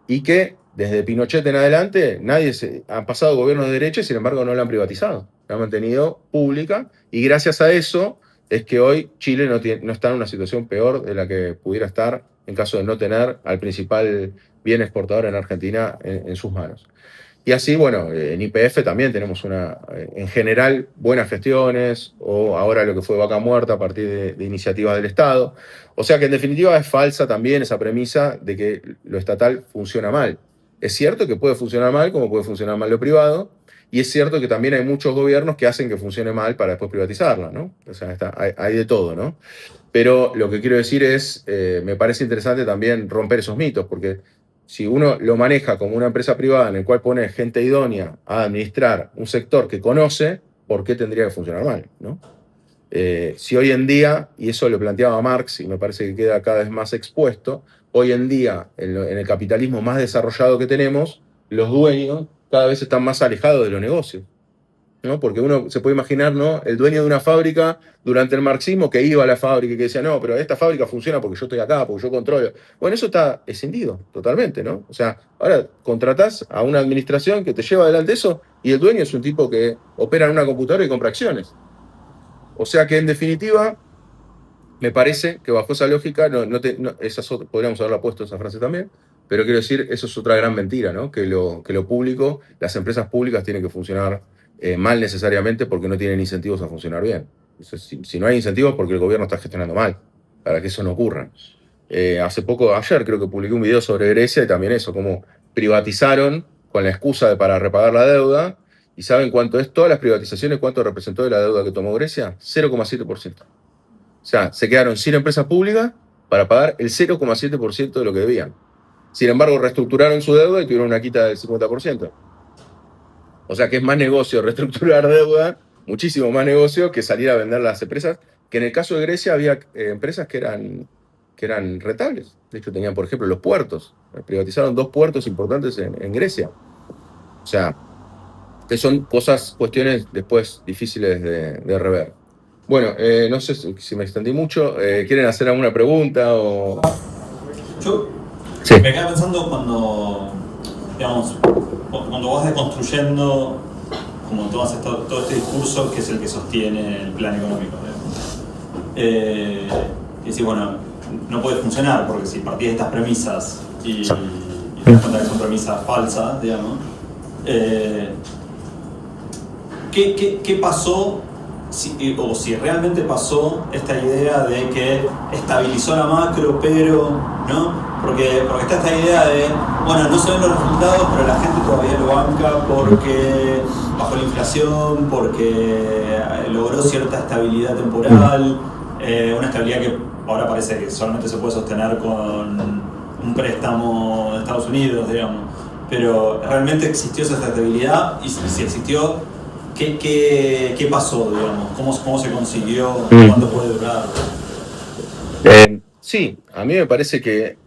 y que desde Pinochet en adelante han pasado gobiernos de derecha y sin embargo no la han privatizado, la han mantenido pública, y gracias a eso es que hoy Chile no está en una situación peor de la que pudiera estar en caso de no tener al principal bien exportador en Argentina en sus manos. Y así, bueno, en YPF también tenemos en general, buenas gestiones, o ahora lo que fue Vaca Muerta a partir de iniciativas del Estado. O sea que en definitiva es falsa también esa premisa de que lo estatal funciona mal. Es cierto que puede funcionar mal, como puede funcionar mal lo privado, y es cierto que también hay muchos gobiernos que hacen que funcione mal para después privatizarlo, ¿no? O sea, hay de todo, ¿no? Pero lo que quiero decir es, me parece interesante también romper esos mitos, porque si uno lo maneja como una empresa privada en el cual pone gente idónea a administrar un sector que conoce, ¿por qué tendría que funcionar mal, ¿no? Si hoy en día, y eso lo planteaba Marx y me parece que queda cada vez más expuesto, hoy en día, en el capitalismo más desarrollado que tenemos, los dueños cada vez están más alejados de los negocios, ¿no? Porque uno se puede imaginar, ¿no?, el dueño de una fábrica durante el marxismo que iba a la fábrica y que decía, no, pero esta fábrica funciona porque yo estoy acá, porque yo controlo. Bueno, eso está escindido totalmente, ¿no? O sea, ahora contratás a una administración que te lleva adelante eso, y el dueño es un tipo que opera en una computadora y compra acciones. O sea que en definitiva, me parece que bajo esa lógica, podríamos haberla puesto esa frase también, pero quiero decir, eso es otra gran mentira, ¿no? Que lo público, las empresas públicas tienen que funcionar mal necesariamente porque no tienen incentivos a funcionar bien. Si no hay incentivos, porque el gobierno está gestionando mal, para que eso no ocurra. Ayer creo que publiqué un video sobre Grecia y también eso, cómo privatizaron con la excusa para repagar la deuda. ¿Y saben cuánto es todas las privatizaciones? ¿Cuánto representó de la deuda que tomó Grecia? 0,7%. O sea, se quedaron sin empresas públicas para pagar el 0,7% de lo que debían. Sin embargo, reestructuraron su deuda y tuvieron una quita del 50%. O sea que es más negocio reestructurar deuda, muchísimo más negocio que salir a vender las empresas, que en el caso de Grecia había empresas que eran rentables. De hecho, tenían, por ejemplo, los puertos. Privatizaron 2 puertos importantes en Grecia. O sea, que son cuestiones después difíciles de rever. Bueno, no sé si me extendí mucho. ¿Quieren hacer alguna pregunta? Yo Sí. me quedé pensando cuando vos vas deconstruyendo como tomas todo este discurso que es el que sostiene el plan económico. Y decís, bueno, no puede funcionar porque si partís de estas premisas y te das cuenta que son premisas falsas, digamos, ¿qué pasó? O si realmente pasó esta idea de que estabilizó la macro, pero, ¿no? Porque está esta idea de, bueno, no se ven los resultados, pero la gente todavía lo banca porque bajó la inflación, porque logró cierta estabilidad temporal, una estabilidad que ahora parece que solamente se puede sostener con un préstamo de Estados Unidos, digamos. Pero realmente existió esa estabilidad y si existió, ¿qué pasó, digamos? ¿Cómo se consiguió? ¿Cuánto puede durar? Sí, a mí me parece que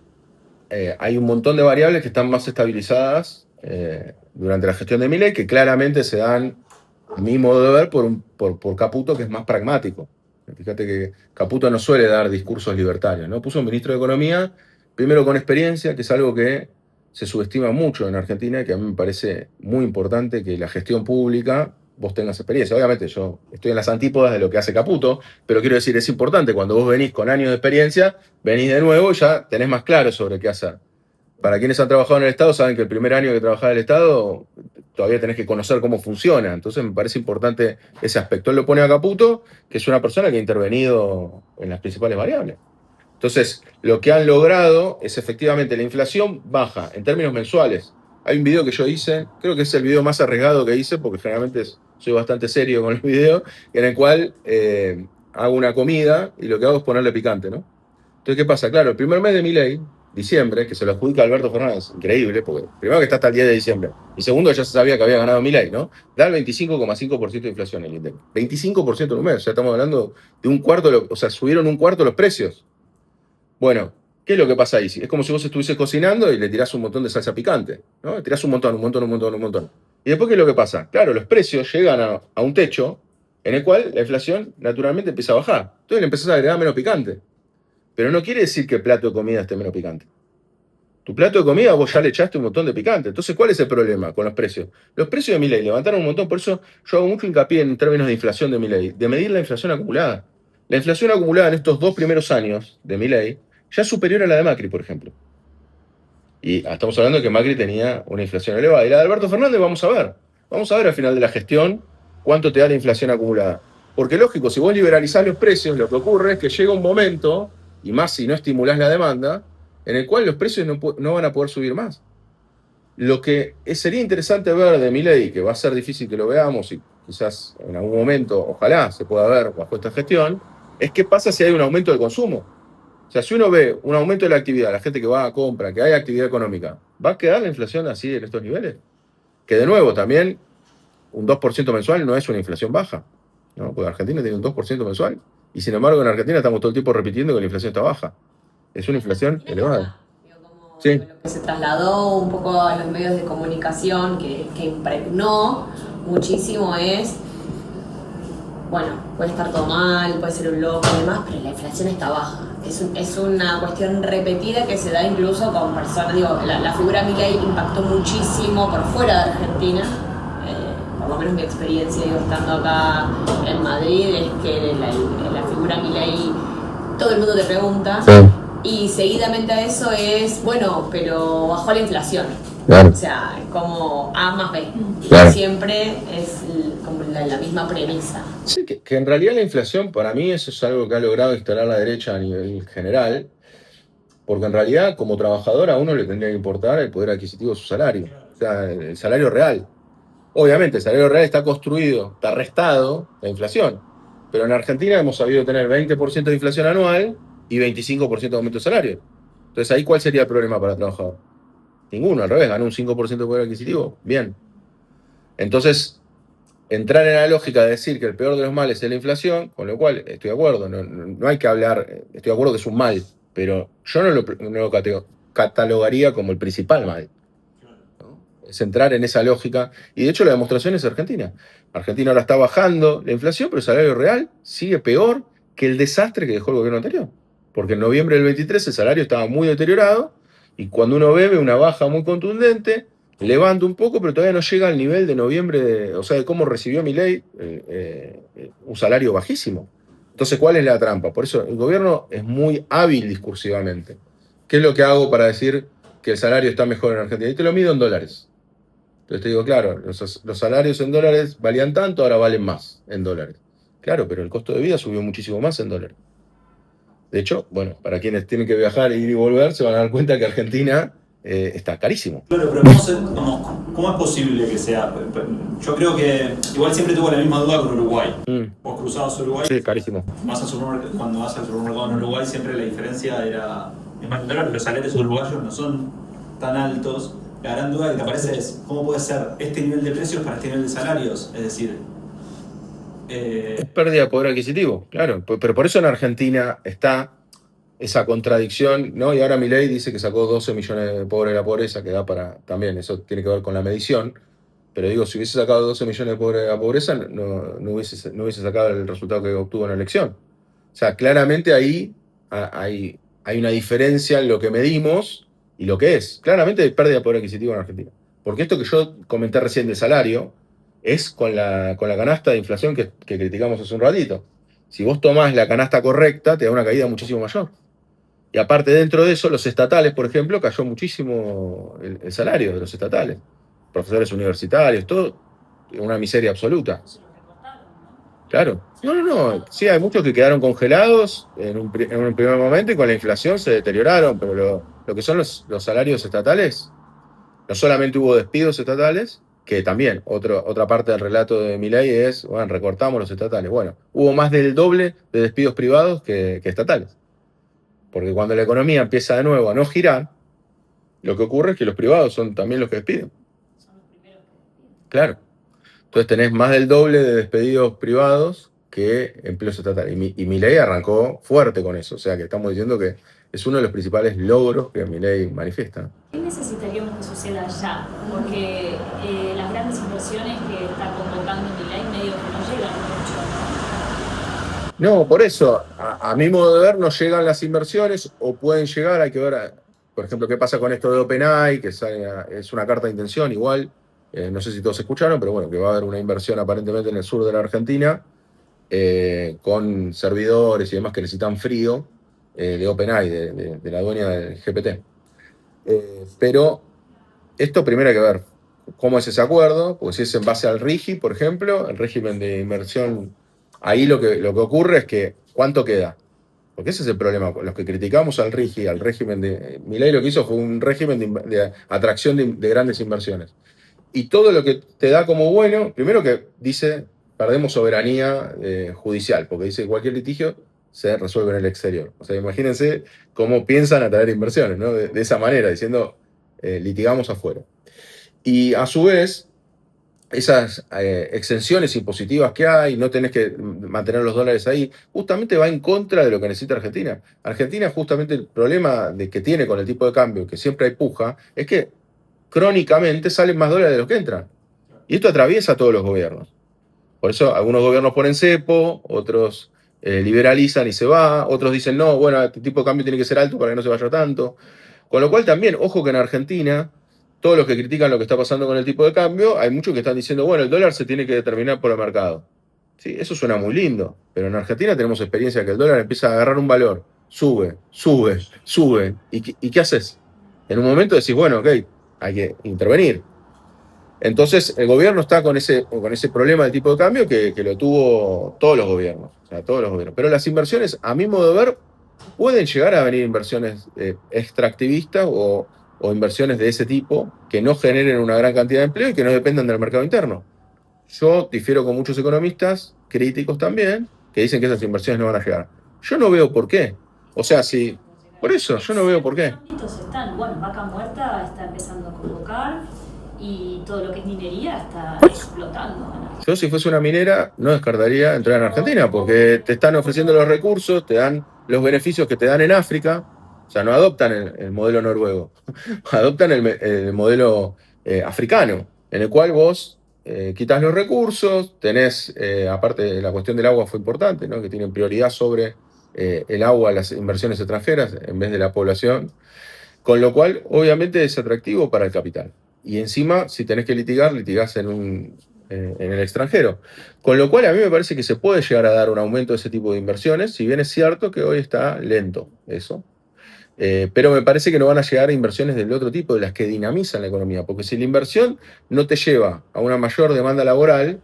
hay un montón de variables que están más estabilizadas durante la gestión de Milei, que claramente se dan, a mi modo de ver, por Caputo, que es más pragmático. Fíjate que Caputo no suele dar discursos libertarios, ¿no? Puso un ministro de Economía, primero con experiencia, que es algo que se subestima mucho en Argentina, y que a mí me parece muy importante que la gestión pública vos tengas experiencia. Obviamente yo estoy en las antípodas de lo que hace Caputo, pero quiero decir, es importante, cuando vos venís con años de experiencia, venís de nuevo y ya tenés más claro sobre qué hacer. Para quienes han trabajado en el Estado, saben que el primer año que trabajás en el Estado, todavía tenés que conocer cómo funciona. Entonces me parece importante ese aspecto. Él lo pone a Caputo, que es una persona que ha intervenido en las principales variables. Entonces, lo que han logrado es efectivamente la inflación baja en términos mensuales. Hay un video que yo hice, creo que es el video más arriesgado que hice, porque generalmente soy bastante serio con el video, en el cual hago una comida y lo que hago es ponerle picante, ¿no? Entonces, ¿qué pasa? Claro, el primer mes de Milei, diciembre, que se lo adjudica Alberto Fernández, increíble, porque primero que está hasta el 10 de diciembre, y segundo ya se sabía que había ganado Milei, ¿no? Da el 25,5% de inflación en el INDEC. 25% en un mes, o sea, estamos hablando de un cuarto, o sea, subieron un cuarto los precios. Bueno, ¿qué es lo que pasa ahí? Es como si vos estuvieses cocinando y le tirás un montón de salsa picante, ¿no? Le tirás un montón. ¿Y después qué es lo que pasa? Claro, los precios llegan a un techo en el cual la inflación naturalmente empieza a bajar. Entonces le empezás a agregar menos picante. Pero no quiere decir que el plato de comida esté menos picante. Tu plato de comida vos ya le echaste un montón de picante. Entonces, ¿cuál es el problema con los precios? Los precios de Milei levantaron un montón, por eso yo hago mucho hincapié en términos de inflación de Milei, de medir la inflación acumulada. La inflación acumulada en estos 2 primeros años de Milei ya es superior a la de Macri, por ejemplo. Y estamos hablando de que Macri tenía una inflación elevada. Y la de Alberto Fernández vamos a ver. Vamos a ver al final de la gestión cuánto te da la inflación acumulada. Porque lógico, si vos liberalizás los precios, lo que ocurre es que llega un momento, y más si no estimulás la demanda, en el cual los precios no van a poder subir más. Lo que sería interesante ver de Milei, que va a ser difícil que lo veamos y quizás en algún momento, ojalá se pueda ver bajo esta gestión, es qué pasa si hay un aumento del consumo. O sea, si uno ve un aumento de la actividad, la gente que va a compra, que hay actividad económica, ¿va a quedar la inflación así en estos niveles? Que de nuevo, también un 2% mensual no es una inflación baja, ¿no? Porque Argentina tiene un 2% mensual y sin embargo en Argentina estamos todo el tiempo repitiendo que la inflación está baja. Es una inflación elevada. Sí. Lo que se trasladó un poco a los medios de comunicación, que impregnó muchísimo es, bueno, puede estar todo mal, puede ser un loco y demás, pero la inflación está baja. Es una cuestión repetida que se da incluso con personas, digo, la figura Milei impactó muchísimo por fuera de Argentina, por lo menos mi experiencia, digo, estando acá en Madrid, es que la figura Milei, todo el mundo te pregunta, sí. Y seguidamente a eso es, bueno, pero bajó la inflación. Claro. O sea, como A más B. Claro. Y siempre es como la misma premisa. Sí, que en realidad la inflación, para mí, eso es algo que ha logrado instalar la derecha a nivel general, porque en realidad, como trabajador, a uno le tendría que importar el poder adquisitivo de su salario, o sea, el salario real. Obviamente, el salario real está construido, está restado la inflación, pero en Argentina hemos sabido tener 20% de inflación anual y 25% de aumento de salario. Entonces, ¿ahí cuál sería el problema para el trabajador? Ninguno, al revés, ganó un 5% de poder adquisitivo, bien. Entonces, entrar en la lógica de decir que el peor de los males es la inflación, con lo cual estoy de acuerdo, no hay que hablar, estoy de acuerdo que es un mal, pero yo no lo catalogaría como el principal mal, ¿no? Es entrar en esa lógica, y de hecho la demostración es Argentina. Argentina ahora está bajando la inflación, pero el salario real sigue peor que el desastre que dejó el gobierno anterior. Porque en noviembre del 23 el salario estaba muy deteriorado, y cuando uno ve una baja muy contundente, levanta un poco, pero todavía no llega al nivel de noviembre, o sea, de cómo recibió Milei un salario bajísimo. Entonces, ¿cuál es la trampa? Por eso el gobierno es muy hábil discursivamente. ¿Qué es lo que hago para decir que el salario está mejor en Argentina? Y te lo mido en dólares. Entonces te digo, claro, los salarios en dólares valían tanto, ahora valen más en dólares. Claro, pero el costo de vida subió muchísimo más en dólares. De hecho, bueno, para quienes tienen que viajar, ir y volver, se van a dar cuenta que Argentina está carísimo. Claro, pero ¿cómo es posible que sea? Yo creo que igual siempre tuvo la misma duda con Uruguay. Vos cruzabas Uruguay, Sí, carísimo. cuando vas al supermercado en Uruguay siempre la diferencia era... Es más, los salarios uruguayos no son tan altos. La gran duda que te aparece es ¿cómo puede ser este nivel de precios para este nivel de salarios? Es decir... Es pérdida de poder adquisitivo, claro. Pero por eso en Argentina está esa contradicción, ¿no? Y ahora Milei dice que sacó 12 millones de pobres de la pobreza, que da para... También, eso tiene que ver con la medición. Pero digo, si hubiese sacado 12 millones de pobres de la pobreza, no hubiese sacado el resultado que obtuvo en la elección. O sea, claramente ahí hay una diferencia en lo que medimos y lo que es. Claramente hay pérdida de poder adquisitivo en Argentina. Porque esto que yo comenté recién del salario es con la canasta de inflación que criticamos hace un ratito. Si vos tomás la canasta correcta, te da una caída muchísimo mayor. Y aparte, dentro de eso, los estatales, por ejemplo, cayó muchísimo el salario de los estatales. Profesores universitarios, todo, una miseria absoluta. Claro. No. Sí, hay muchos que quedaron congelados en un primer momento y con la inflación se deterioraron, pero lo que son los salarios estatales, no solamente hubo despidos estatales, que también otra parte del relato de Milei es, bueno, recortamos los estatales. Bueno, hubo más del doble de despidos privados que estatales. Porque cuando la economía empieza de nuevo a no girar, lo que ocurre es que los privados son también los que despiden. Claro. Entonces tenés más del doble de despedidos privados que empleos estatales. Y Milei arrancó fuerte con eso. O sea que estamos diciendo que es uno de los principales logros que Milei manifiesta. ¿Qué necesitaríamos que suceda ya? Porque las grandes inversiones que está convocando Milei medio que no llegan mucho, ¿no? No, por eso, a mi modo de ver, no llegan las inversiones o pueden llegar, hay que ver, por ejemplo, qué pasa con esto de OpenAI, que es una carta de intención igual. No sé si todos escucharon, pero bueno, que va a haber una inversión aparentemente en el sur de la Argentina con servidores y demás que necesitan frío de OpenAI, de la dueña del GPT. Pero esto primero hay que ver cómo es ese acuerdo, porque si es en base al RIGI, por ejemplo, el régimen de inversión, ahí lo que ocurre es que ¿cuánto queda? Porque ese es el problema. Los que criticamos al RIGI, al régimen de... Milei lo que hizo fue un régimen de atracción de grandes inversiones. Y todo lo que te da como bueno, primero que dice, perdemos soberanía judicial, porque dice que cualquier litigio se resuelve en el exterior. O sea, imagínense cómo piensan atraer inversiones, ¿no? De esa manera, diciendo, litigamos afuera. Y a su vez, esas exenciones impositivas que hay, no tenés que mantener los dólares ahí, justamente va en contra de lo que necesita Argentina. Argentina, justamente el problema que tiene con el tipo de cambio, que siempre hay puja, es que crónicamente salen más dólares de los que entran. Y esto atraviesa a todos los gobiernos. Por eso algunos gobiernos ponen cepo, otros liberalizan y se va, otros dicen no, bueno, este tipo de cambio tiene que ser alto para que no se vaya tanto. Con lo cual también, ojo que en Argentina, todos los que critican lo que está pasando con el tipo de cambio, hay muchos que están diciendo, bueno, el dólar se tiene que determinar por el mercado. Sí, eso suena muy lindo, pero en Argentina tenemos experiencia que el dólar empieza a agarrar un valor, sube. ¿Y qué haces? En un momento decís, bueno, ok, hay que intervenir. Entonces, el gobierno está con ese problema del tipo de cambio que lo tuvo todos los gobiernos. O sea, todos los gobiernos. Pero las inversiones, a mi modo de ver, pueden llegar a venir inversiones extractivistas o inversiones de ese tipo que no generen una gran cantidad de empleo y que no dependan del mercado interno. Yo difiero con muchos economistas, críticos también, que dicen que esas inversiones no van a llegar. Yo no veo por qué. O sea, si... Por eso, yo no veo por qué. Bueno, Vaca Muerta está empezando a convocar y todo lo que es minería está explotando. Yo, si fuese una minera, no descartaría entrar en Argentina, porque te están ofreciendo los recursos, te dan los beneficios que te dan en África. O sea, no adoptan el modelo noruego, adoptan el modelo africano, en el cual vos quitas los recursos, tenés, aparte la cuestión del agua fue importante, ¿no? Que tienen prioridad sobre el agua, las inversiones extranjeras, en vez de la población, con lo cual obviamente es atractivo para el capital. y encima, si tenés que litigar, litigás en el extranjero. Con lo cual, a mí me parece que se puede llegar a dar un aumento de ese tipo de inversiones, si bien es cierto que hoy está lento eso. Pero me parece que no van a llegar a inversiones del otro tipo, de las que dinamizan la economía. Porque si la inversión no te lleva a una mayor demanda laboral,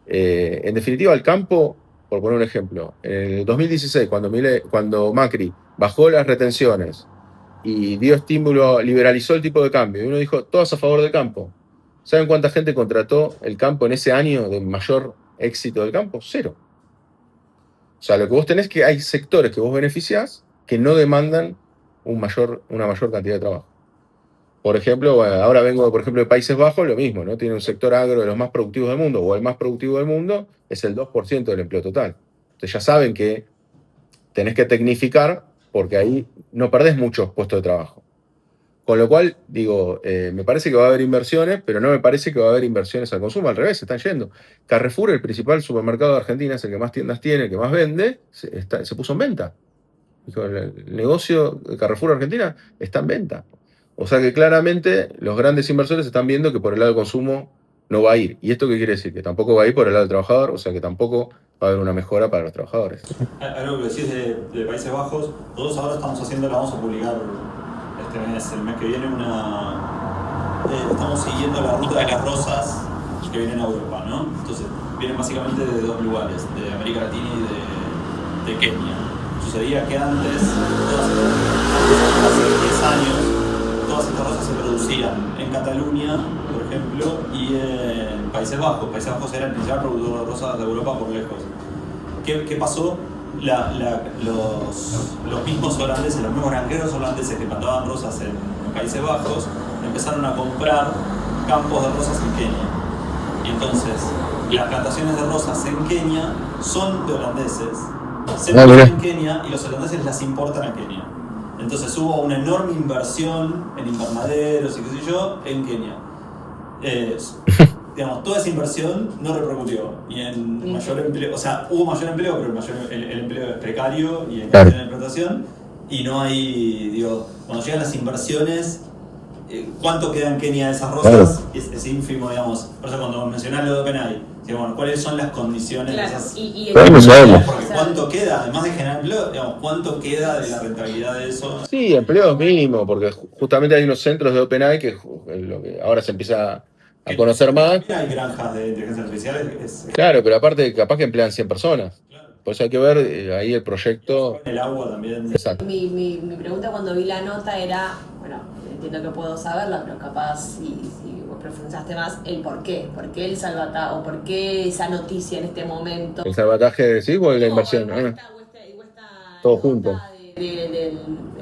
en definitiva, el campo, por poner un ejemplo, en el 2016, cuando Macri bajó las retenciones y dio estímulo, liberalizó el tipo de cambio, y uno dijo, todos a favor del campo. ¿Saben cuánta gente contrató el campo en ese año de mayor éxito del campo? Cero. O sea, lo que vos tenés es que hay sectores que vos beneficiás que no demandan una mayor cantidad de trabajo. Por ejemplo, bueno, ahora vengo, por ejemplo, de Países Bajos, lo mismo, ¿no? Tiene un sector agro de los más productivos del mundo, o el más productivo del mundo, es el 2% del empleo total. Entonces ya saben que tenés que tecnificar, porque ahí no perdés muchos puestos de trabajo. Con lo cual, digo, me parece que va a haber inversiones, pero no me parece que va a haber inversiones al consumo, al revés, se están yendo. Carrefour, el principal supermercado de Argentina, es el que más tiendas tiene, el que más vende, se puso en venta. Dijo, el negocio de Carrefour Argentina está en venta. O sea que claramente los grandes inversores están viendo que por el lado del consumo no va a ir. ¿Y esto qué quiere decir? Que tampoco va a ir por el lado del trabajador, o sea que tampoco va a haber una mejora para los trabajadores. Algo que decís de Países Bajos, nosotros ahora estamos haciendo, la vamos a publicar el mes que viene, estamos siguiendo la ruta de las rosas que vienen a Europa, ¿no? Entonces, vienen básicamente de dos lugares, de América Latina y de Kenia. Sucedía que antes, hace 10 años, todas estas rosas se producían en Cataluña, por ejemplo, y en Países Bajos. Países Bajos era el principal productor de rosas de Europa por lejos. ¿Qué pasó? Los mismos holandeses, los mismos granjeros holandeses que plantaban rosas en Países Bajos, empezaron a comprar campos de rosas en Kenia. Y entonces, las plantaciones de rosas en Kenia son de holandeses. Se producen en Kenia y los holandeses las importan a Kenia. Entonces hubo una enorme inversión en invernaderos y qué sé yo en Kenia. Digamos, toda esa inversión no repercutió y en mayor empleo, o sea, hubo mayor empleo, pero el empleo es precario y en la explotación, y no hay, digo, cuando llegan las inversiones, ¿cuánto queda en Kenia de esas rosas? Es ínfimo, digamos. Por eso cuando mencionás lo de OpenAI, digamos, ¿cuáles son las condiciones de esas? Porque ¿cuánto queda? Además de generar empleo, digamos, ¿cuánto queda de la rentabilidad de eso? Sí, empleo mínimo, porque justamente hay unos centros de OpenAI que ahora se empieza a conocer más. Hay granjas de inteligencia artificial. Claro, pero aparte capaz que emplean 100 personas. Claro. Por eso hay que ver ahí el proyecto. El agua también. Exacto. Mi pregunta cuando vi la nota era, bueno, entiendo que puedo saberla, pero capaz si vos profundizaste más, el por qué. ¿Por qué el salvataje? ¿O por qué esa noticia en este momento? ¿El salvataje, sí, o la inversión? Todo junto. Del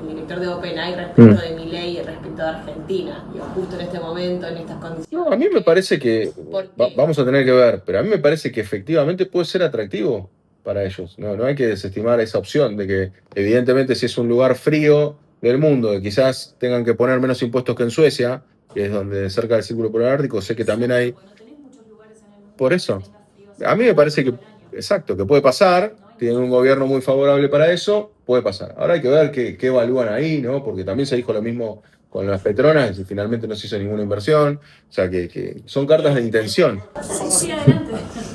director de OpenAI respecto de Milei y respecto de Argentina, digo, justo en este momento, en estas condiciones. No, a mí me parece que vamos a tener que ver, pero a mí me parece que efectivamente puede ser atractivo para ellos. No hay que desestimar esa opción de que evidentemente si es un lugar frío del mundo, que quizás tengan que poner menos impuestos que en Suecia, que es donde cerca del Círculo Polar Ártico, sé que también hay. Por eso, a mí me parece que, exacto, que puede pasar. Tienen un gobierno muy favorable para eso, puede pasar. Ahora hay que ver qué evalúan ahí, ¿no? Porque también se dijo lo mismo con las Petronas y finalmente no se hizo ninguna inversión. O sea, que son cartas de intención. Sí, adelante.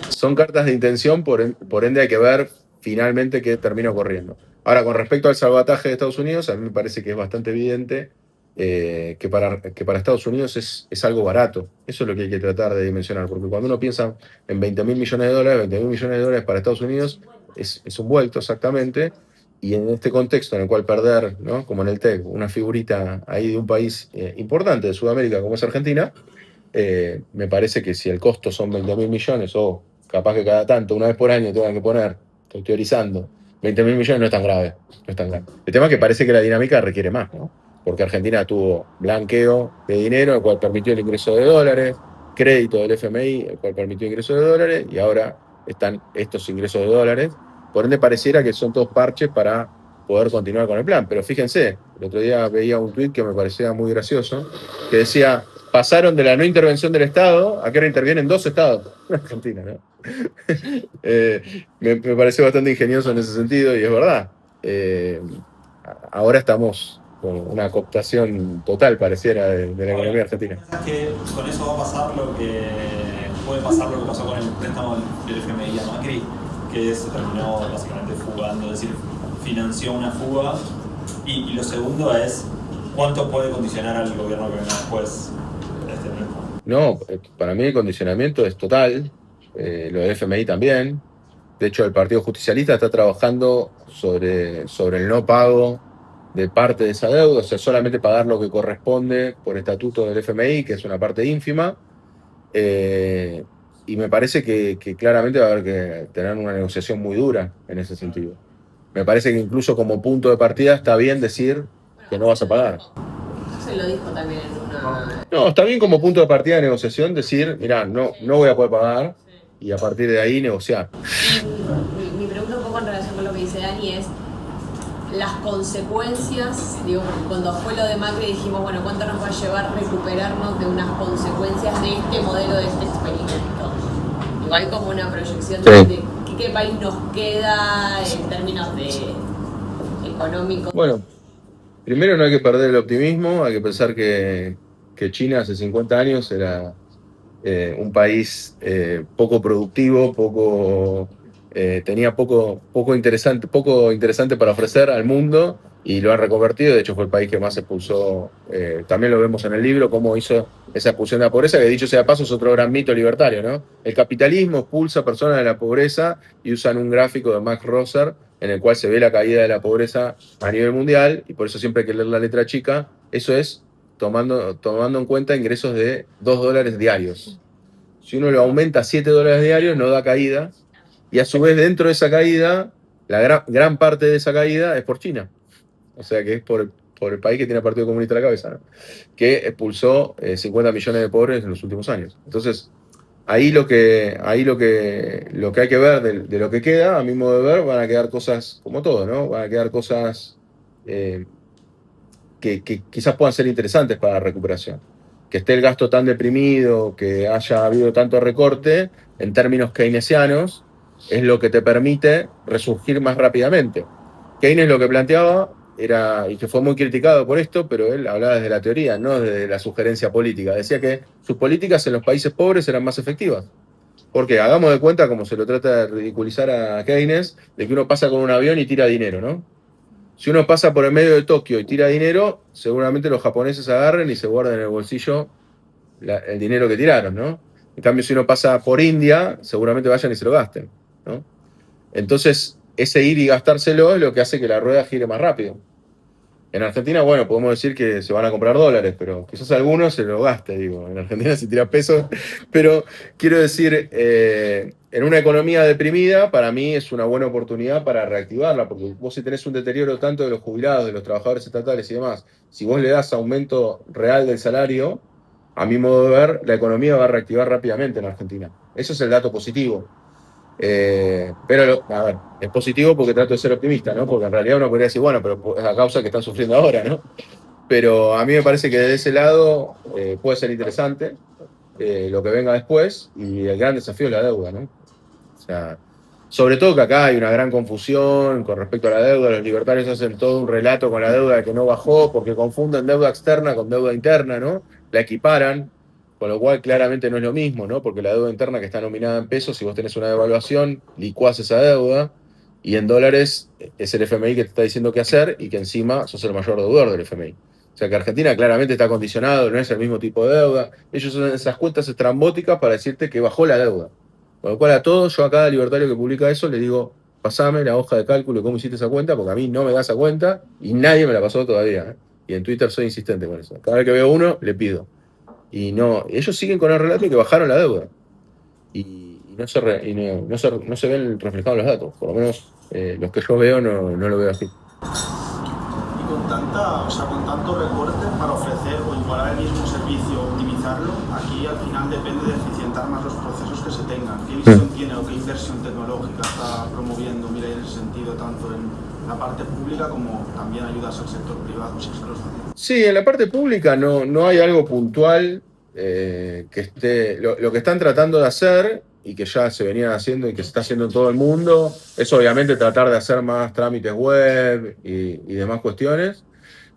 Son cartas de intención, por ende hay que ver finalmente qué termina ocurriendo. Ahora, con respecto al salvataje de Estados Unidos, a mí me parece que es bastante evidente que para Estados Unidos es algo barato. Eso es lo que hay que tratar de dimensionar, porque cuando uno piensa en 20.000 millones de dólares, 20.000 millones de dólares para Estados Unidos es un vuelto exactamente, y en este contexto en el cual perder, ¿no? Como en el TEC, una figurita ahí de un país importante de Sudamérica como es Argentina, me parece que si el costo son 20.000 millones o capaz que cada tanto, una vez por año tengan que poner, estoy teorizando, 20.000 millones no es tan grave, no es tan grave. El tema es que parece que la dinámica requiere más, ¿no? Porque Argentina tuvo blanqueo de dinero, el cual permitió el ingreso de dólares, crédito del FMI, el cual permitió el ingreso de dólares, y ahora están estos ingresos de dólares. Por ende, pareciera que son todos parches para poder continuar con el plan. Pero fíjense, el otro día veía un tuit que me parecía muy gracioso, que decía, pasaron de la no intervención del Estado a que ahora intervienen 2 estados. Argentina, ¿no? Me pareció bastante ingenioso en ese sentido, y es verdad. Ahora estamos una cooptación total, pareciera, de la economía argentina. ¿Pensás que con eso va a pasar lo que puede pasar lo que pasó con el préstamo del FMI a Macri, que se terminó básicamente fugando, es decir, financió una fuga? Y lo segundo es, ¿cuánto puede condicionar al gobierno que venga después este préstamo? No, para mí el condicionamiento es total, lo del FMI también. De hecho, el Partido Justicialista está trabajando sobre el no pago de parte de esa deuda, o sea, solamente pagar lo que corresponde por estatuto del FMI, que es una parte ínfima. Y me parece que claramente va a haber que tener una negociación muy dura en ese sentido. Me parece que incluso como punto de partida está bien decir que no vas a pagar. Se lo dijo también en una... No, está bien como punto de partida de negociación decir, mirá, no voy a poder pagar, y a partir de ahí negociar. Mi pregunta un poco en relación con lo que dice Dani es las consecuencias, digo, cuando fue lo de Macri dijimos, bueno, ¿cuánto nos va a llevar recuperarnos de unas consecuencias de este modelo, de este experimento? Igual como una proyección de qué país nos queda en términos de económicos. Bueno, primero no hay que perder el optimismo, hay que pensar que China hace 50 años era un país poco productivo, tenía poco interesante para ofrecer al mundo, y lo han reconvertido. De hecho, fue el país que más expulsó, también lo vemos en el libro, cómo hizo esa expulsión de la pobreza, que dicho sea de paso es otro gran mito libertario, ¿no? El capitalismo expulsa a personas de la pobreza, y usan un gráfico de Max Rosser en el cual se ve la caída de la pobreza a nivel mundial, y por eso siempre hay que leer la letra chica. Eso es tomando en cuenta ingresos de $2 diarios. Si uno lo aumenta a $7 diarios, no da caída, y a su vez dentro de esa caída, la gran parte de esa caída es por China. O sea que es por el país que tiene el Partido Comunista a la cabeza, ¿no? Que expulsó 50 millones de pobres en los últimos años. Entonces, ahí lo que hay que ver de lo que queda, a mi modo de ver, van a quedar cosas como todo, ¿no? Van a quedar cosas que quizás puedan ser interesantes para la recuperación. Que esté el gasto tan deprimido, que haya habido tanto recorte, en términos keynesianos, es lo que te permite resurgir más rápidamente. Keynes lo que planteaba era, y que fue muy criticado por esto, pero él hablaba desde la teoría, no desde la sugerencia política. Decía que sus políticas en los países pobres eran más efectivas. Porque hagamos de cuenta, como se lo trata de ridiculizar a Keynes, de que uno pasa con un avión y tira dinero, ¿no? Si uno pasa por el medio de Tokio y tira dinero, seguramente los japoneses agarren y se guarden en el bolsillo el dinero que tiraron, ¿no? En cambio, si uno pasa por India, seguramente vayan y se lo gasten, ¿no? Entonces, ese ir y gastárselo es lo que hace que la rueda gire más rápido. En Argentina, bueno, podemos decir que se van a comprar dólares, pero quizás algunos se lo gaste, digo. En Argentina se tira pesos, pero quiero decir, en una economía deprimida, para mí es una buena oportunidad para reactivarla, porque vos, si tenés un deterioro tanto de los jubilados, de los trabajadores estatales y demás, si vos le das aumento real del salario, a mi modo de ver, la economía va a reactivar rápidamente en Argentina. Eso es el dato positivo. Pero, a ver, es positivo porque trato de ser optimista, ¿no? Porque en realidad uno podría decir, bueno, pero es a causa que están sufriendo ahora, ¿no? Pero a mí me parece que desde ese lado puede ser interesante lo que venga después, y el gran desafío es la deuda, ¿no? O sea, sobre todo que acá hay una gran confusión con respecto a la deuda. Los libertarios hacen todo un relato con la deuda que no bajó, porque confunden deuda externa con deuda interna, ¿no? La equiparan, con lo cual claramente no es lo mismo, ¿no? Porque la deuda interna, que está nominada en pesos, si vos tenés una devaluación, licuás esa deuda, y en dólares es el FMI que te está diciendo qué hacer, y que encima sos el mayor deudor del FMI. O sea que Argentina claramente está condicionado, no es el mismo tipo de deuda. Ellos usan esas cuentas estrambóticas para decirte que bajó la deuda. Con lo cual a todos, yo a cada libertario que publica eso le digo, pasame la hoja de cálculo de cómo hiciste esa cuenta, porque a mí no me da esa cuenta y nadie me la pasó todavía, ¿eh? Y en Twitter soy insistente con eso. Cada vez que veo uno, le pido. Y no, ellos siguen con el relato de que bajaron la deuda. Y no se ven reflejados los datos. Por lo menos los que yo veo no lo veo así. Y con tanto recorte para ofrecer o igualar el mismo servicio, optimizarlo, aquí al final depende de eficientar más los procesos que se tengan. ¿Qué visión tiene o qué inversión tecnológica está promoviendo Mirai en ese sentido, tanto en la parte pública como también ayudas al sector privado, si es que lo está haciendo? Sí, en la parte pública no hay algo puntual que esté. Lo que están tratando de hacer, y que ya se venía haciendo y que se está haciendo en todo el mundo, es obviamente tratar de hacer más trámites web y demás cuestiones.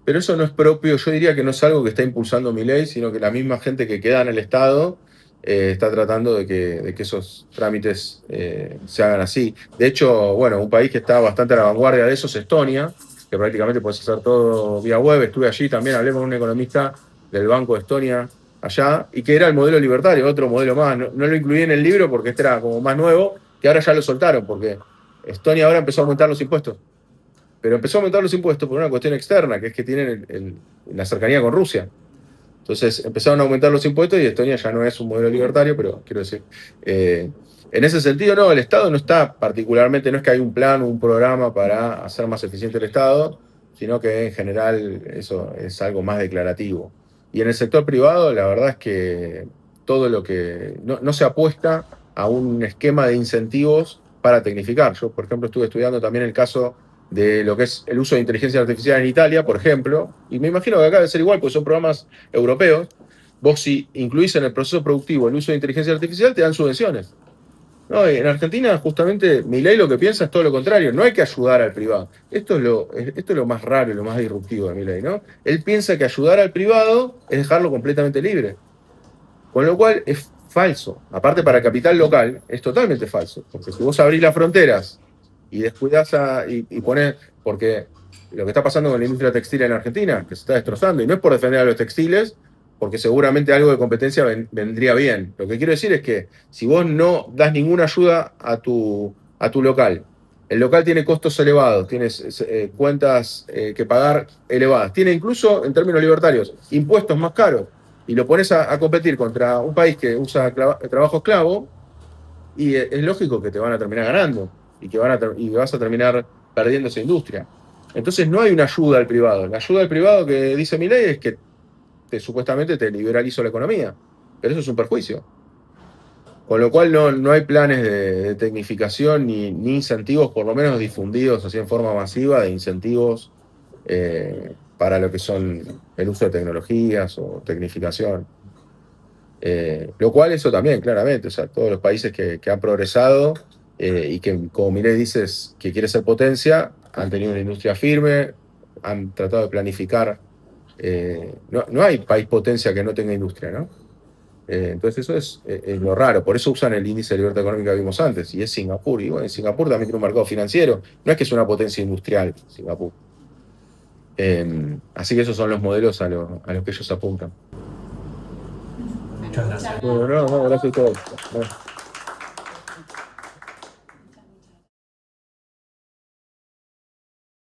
pero eso no es propio, yo diría que no es algo que está impulsando Milei, sino que la misma gente que queda en el Estado está tratando de que esos trámites se hagan así. De hecho, bueno, un país que está bastante a la vanguardia de eso es Estonia, que prácticamente puedes hacer todo vía web. Estuve allí también, hablé con un economista del Banco de Estonia allá, y que era el modelo libertario, otro modelo más. No lo incluí en el libro porque este era como más nuevo, que ahora ya lo soltaron, porque Estonia ahora empezó a aumentar los impuestos. Pero empezó a aumentar los impuestos por una cuestión externa, que es que tienen la cercanía con Rusia. Entonces empezaron a aumentar los impuestos y Estonia ya no es un modelo libertario, pero quiero decir, en ese sentido no, el Estado no está particularmente, no es que hay un plan o un programa para hacer más eficiente el Estado, sino que en general eso es algo más declarativo. Y en el sector privado la verdad es que todo lo que no se apuesta a un esquema de incentivos para tecnificar. Yo, por ejemplo, estuve estudiando también el caso de lo que es el uso de inteligencia artificial en Italia, por ejemplo, y me imagino que acá debe ser igual, porque son programas europeos. Vos, si incluís en el proceso productivo el uso de inteligencia artificial, te dan subvenciones. No, en Argentina, justamente, Milei lo que piensa es todo lo contrario, no hay que ayudar al privado. Esto es lo más raro y lo más disruptivo de Milei, ¿no? Él piensa que ayudar al privado es dejarlo completamente libre. Con lo cual es falso. Aparte, para el capital local es totalmente falso, porque si vos abrís las fronteras y descuidás y ponés, porque lo que está pasando con la industria textil en Argentina, que se está destrozando, y no es por defender a los textiles, porque seguramente algo de competencia vendría bien. Lo que quiero decir es que si vos no das ninguna ayuda a tu local, el local tiene costos elevados, tienes cuentas que pagar elevadas, tiene incluso, en términos libertarios, impuestos más caros, y lo pones a competir contra un país que usa trabajo esclavo, y es lógico que te van a terminar ganando y que vas a terminar perdiendo esa industria. Entonces no hay una ayuda al privado. La ayuda al privado que dice Milei es que supuestamente te liberalizo la economía, pero eso es un perjuicio. Con lo cual no hay planes de tecnificación ni incentivos, por lo menos difundidos así en forma masiva, de incentivos para lo que son el uso de tecnologías o tecnificación. Lo cual eso también, claramente, o sea, todos los países que han progresado y que, como Milei dice, que quiere ser potencia, han tenido una industria firme, han tratado de planificar. No hay país potencia que no tenga industria, ¿no? Entonces eso es lo raro, por eso usan el índice de libertad económica que vimos antes, y es Singapur, y bueno, Singapur también tiene un mercado financiero, no es que es una potencia industrial, Singapur. Así que esos son los modelos a los que ellos apuntan. Muchas gracias. Bueno, no, gracias a todos.